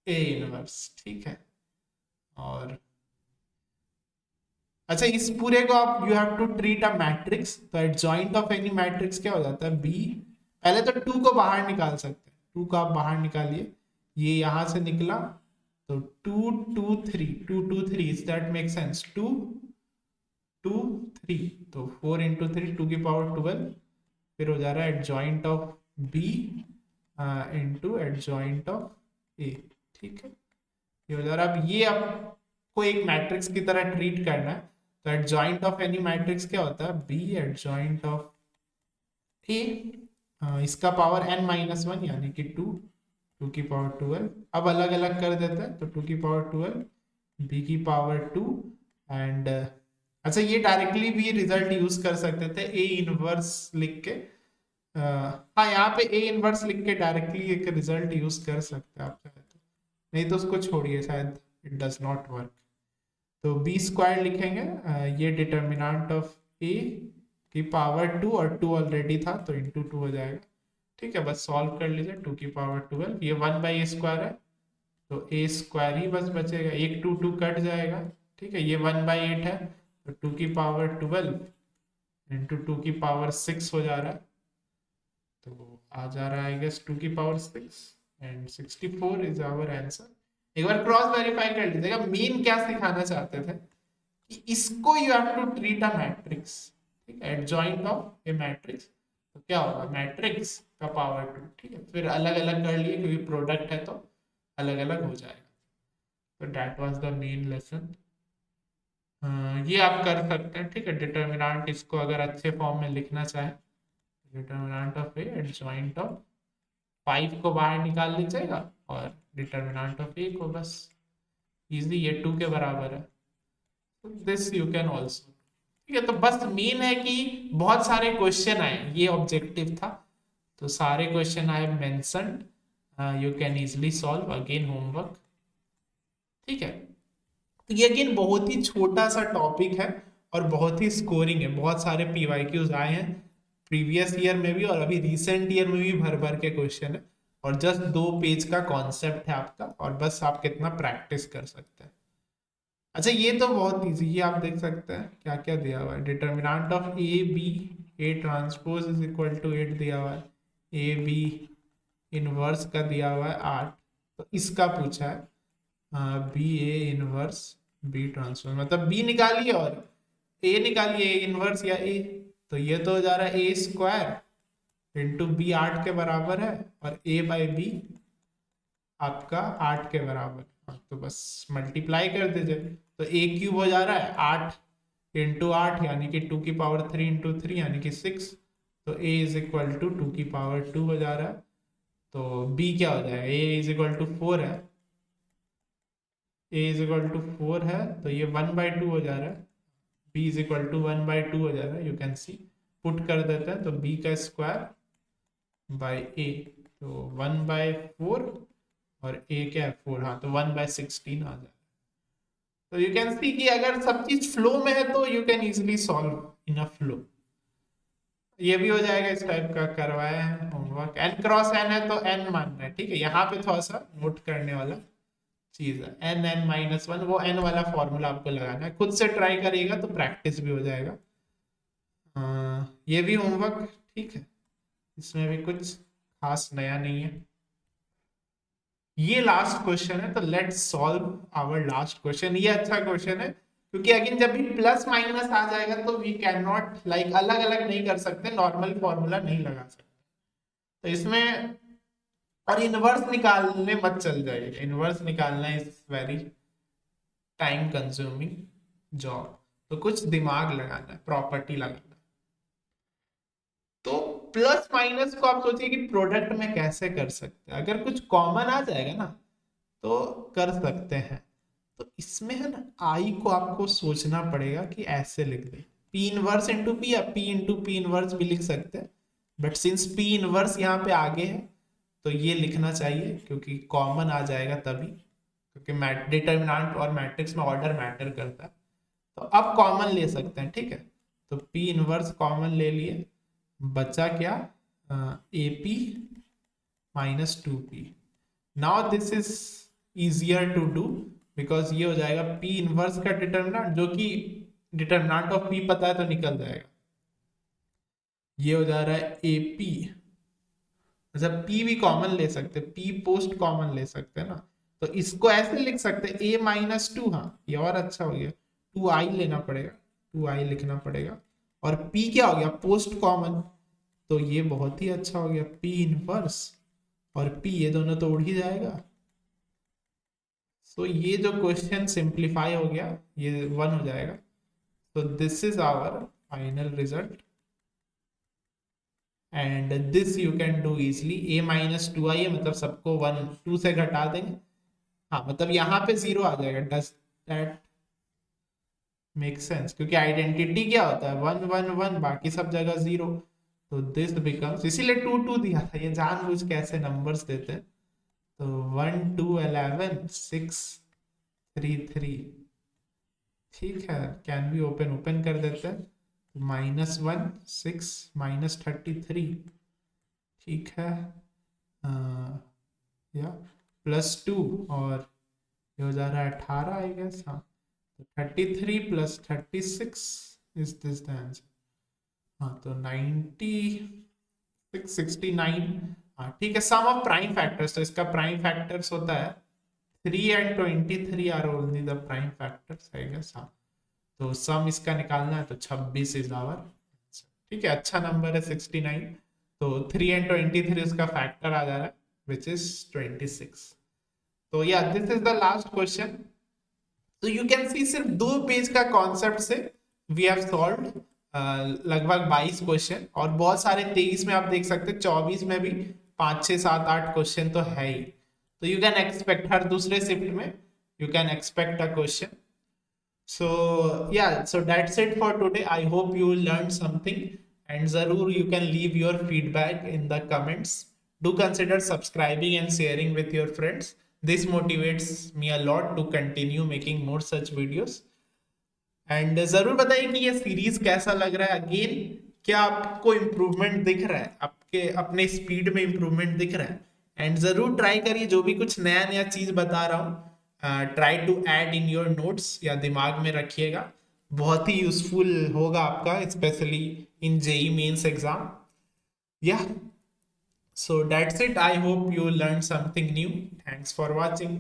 A inverse. ठीक है, और अच्छा, इस पूरे को आप you have to treat a matrix. तो एडजॉइंट ऑफ एनी मैट्रिक्स क्या हो जाता है, B। पहले तो 2 को बाहर निकाल सकते हैं, 2 को आप बाहर निकालिए, ये यहां से निकला तो 2 2 3 2 2 3, इज दैट मेक सेंस? 2 2 3, तो 4 इंटू 3 2 की पावर 12, फिर हो जा रहा है adjoint of B into adjoint of A। ठीक है, ये हो जा रहा है। अब ये आपको एक मैट्रिक्स की तरह ट्रीट करना है। तो एडजॉइंट ऑफ एनी मैट्रिक्स क्या होता है, B एडजॉइंट ऑफ A, इसका पावर n-1 यानी कि 2 2 की पावर 12। अब अलग अलग कर देते हैं, तो 2 की पावर 12 B की पावर 2 एंड अच्छा, ये डायरेक्टली भी रिजल्ट यूज कर सकते थे A इनवर्स लिख के। हाँ, यहाँ पे A इनवर्स लिख के डायरेक्टली एक रिजल्ट यूज कर सकते हैं आप चाहे तो, नहीं तो उसको छोड़िए, शायद इट डज नॉट वर्क। तो B स्क्वायर लिखेंगे, ये डिटर्मिनेंट ऑफ A की पावर 2, और 2 ऑलरेडी था तो इंटू 2 हो जाएगा। ठीक है, बस सॉल्व कर लीजिए, 2 की पावर 12, ये 1/a स्क्वायर है, तो a स्क्वायर ही बस बचेगा, एक 2 2 कट जाएगा। ठीक है, ये 1/8 है, तो 2 की पावर 12 इंटू 2 की पावर 6 हो जा रहा है, तो आ जा रहा है आई गेस 2 की power 6 and 64 is our answer. एक बार क्रॉस वेरीफाई कर लीजिएगा। मेन क्या सिखाना चाहते थे कि इसको you have to treat a matrix. ठीक है, एडजॉइंट ऑफ ए मैट्रिक्स, तो क्या होगा, मैट्रिक्स का पावर 2। ठीक है, फिर अलग अलग कर लिए क्योंकि प्रोडक्ट है तो अलग अलग हो जाएगा। तो that was the main lesson. ये आप कर सकते हैं। ठीक है, डिटर्मिनेंट इसको अगर अच्छे फॉर्म में लिखना चाहे, determinant of A adjoint of 5 को बाहर निकाल लीजिएगा, और डिटर्मिनेंट ऑफ ए को बस इजी, ये 2 के बराबर है, दिस यू कैन ऑल्सो। ठीक है, तो बस मेन है कि बहुत सारे क्वेश्चन आए, ये ऑब्जेक्टिव था, तो सारे question I have mentioned, you can easily solve, again homework. ठीक है, तो ये अगेन बहुत ही छोटा सा टॉपिक है और बहुत ही स्कोरिंग है। बहुत सारे पीवाईक्यूज आए हैं प्रीवियस ईयर में भी, और अभी रिसेंट ईयर में भी भर भर के क्वेश्चन है, और जस्ट 2 पेज का कॉन्सेप्ट है आपका, और बस आप कितना प्रैक्टिस कर सकते हैं। अच्छा, ये तो बहुत इजी, ये आप देख सकते हैं क्या क्या दिया हुआ है। Determinant of A B A transpose is equal to 8 दिया हुआ है, ए बी इनवर्स का दिया हुआ है 8, तो इसका पूछा है B A inverse B transpose, मतलब बी निकालिए और ए निकालिए, ए इनवर्स या ए। तो ये तो हो जा रहा है ए स्क्वायर इंटू बी 8 के बराबर है, और ए बाई बी आपका 8 के बराबर। हाँ, तो बस मल्टीप्लाई कर दीजिए, तो ए क्यूब हो जा रहा है 8 इंटू 8 यानी कि 2 की पावर 3 इंटू 3 यानी कि 6, तो ए इज इक्वल टू 2 की पावर 2 हो जा रहा है। तो बी क्या हो जाएगा, ए इज इक्वल टू 4 है, ए इज इक्वल टू 4 है, तो ये 1/2 हो जा रहा है, बी इज इक्वल टू 1/2 हो जा रहा है, यू कैन सी। पुट कर देते हैं, तो बी का स्क्वायर बाई ए, तो 1/4, और ए क्या है 4, हाँ, तो 1/16 आ जाए। तो यू कैन सी कि अगर सब चीज फ्लो में है तो you can easily solve in a flow. ये भी हो जाएगा, इस टाइप का करवाए हैं होमवर्क। एन क्रॉस एन है तो एन मानना है। ठीक है, यहाँ पे थोड़ा सा नोट करने वाला चीज है, एन n-1, वो एन वाला फॉर्मूला आपको लगाना है, खुद से ट्राई करिएगा तो प्रैक्टिस भी हो जाएगा। ये भी होमवर्क। ठीक है, इसमें भी कुछ खास नया नहीं है। ये लास्ट क्वेश्चन है, तो let's solve our last question. ये अच्छा क्वेश्चन है क्योंकि अगेन जब भी प्लस माइनस आ जाएगा तो वी कैन नॉट लाइक अलग अलग नहीं कर सकते, नॉर्मल फॉर्मूला नहीं लगा सकते। तो इसमें और इनवर्स निकालने मत चल जाइए, इनवर्स निकालना is very time consuming job, तो कुछ दिमाग लगाना है, प्रॉपर्टी लगाना है। तो प्लस माइनस को आप सोचिए कि प्रोडक्ट में कैसे कर सकते हैं, अगर कुछ कॉमन आ जाएगा ना तो कर सकते हैं। तो इसमें है ना आई को आपको सोचना पड़ेगा कि ऐसे लिख दे, पी इनवर्स इंटू पी, या पी इंटू पी इनवर्स भी लिख सकते हैं, बट सिंस पी इनवर्स यहाँ पे आगे है तो ये लिखना चाहिए क्योंकि कॉमन आ जाएगा तभी, क्योंकि डिटर्मिनेंट और मैट्रिक्स में ऑर्डर मैटर करता है। तो अब कॉमन ले सकते हैं, ठीक है। तो पी इनवर्स कॉमन ले लिए, बचा क्या, A P minus two P. Now this is easier to do because ये हो जाएगा पी इनवर्स का डिटर्मिनेंट, जो कि डिटर्मिनेंट ऑफ पी पता है तो निकल जाएगा। ये हो जा रहा है ए पी, अच्छा पी भी कॉमन ले सकते, पी पोस्ट कॉमन ले सकते हैं ना, तो इसको ऐसे लिख सकते हैं ए माइनस टू, हाँ ये और अच्छा हो गया, टू आई लेना पड़ेगा, टू आई लिखना पड़ेगा, और पी क्या हो गया पोस्ट कॉमन, तो ये बहुत ही अच्छा हो गया पी इनवर्स, और पी ये दोनों तो उड़ ही जाएगा। सो ये जो क्वेश्चन सिंप्लीफाई हो गया, ये वन हो जाएगा। तो this is our final result and this you can do easily. A minus two I है, मतलब सबको वन टू से घटा देंगे, हाँ मतलब यहाँ पे जीरो आ जाएगा। Does that make sense? क्योंकि आइडेंटिटी क्या होता है, वन वन वन, बाकी सब जगह जीरो, तो दिस बिकम्स, इसीलिए टू टू दिया था, ये जानबूझ के ऐसे नंबर्स देते हैं। तो 1 2 11 6 3 3, ठीक है, कैन भी ओपन ओपन कर देते हैं, माइनस वन 6 माइनस 33, ठीक है, या प्लस टू, और ये हो जा रहा है 18 आई गेस, हाँ, तो 33 plus 36 is this the answer, हाँ तो 96 69, हाँ ठीक है। सम ऑफ प्राइम फैक्टर्स, तो इसका प्राइम फैक्टर्स होता है 3 and 23 are only the prime factors I guess, हाँ तो सम इसका निकालना है तो 26 इज आवर, ठीक है, अच्छा नंबर है 69, तो 3 and 23 उसका फैक्टर आ जा रहा है विच इज 26। तो या this is the last question. तो यू कैन सी सिर्फ 2 पेज का कॉन्सेप्ट से वी हैव सॉल्व्ड लगभग 22 क्वेश्चन, और बहुत सारे 23 में आप देख सकते हैं, 24 में भी 5 6 7 8 क्वेश्चन तो है ही। तो यू कैन एक्सपेक्ट हर दूसरे शिफ्ट में you can expect a question. So yeah, so that's it for today. I hope you learned something, and zarur you can leave your feedback in the comments. Do consider subscribing and sharing with your friends. This motivates me a lot to continue making more such videos. And जरूर बताइए कि ये series कैसा लग रहा है। Again क्या आपको इम्प्रूवमेंट दिख रहा है, आपके अपने स्पीड में इम्प्रूवमेंट दिख रहा है? एंड जरूर ट्राई करिए, जो भी कुछ नया नया चीज बता रहा हूँ try to add in your notes या दिमाग में रखिएगा, बहुत ही यूजफुल होगा आपका, specially in JEE Mains exam. या so that's it, I hope you learn something new. Thanks for watching.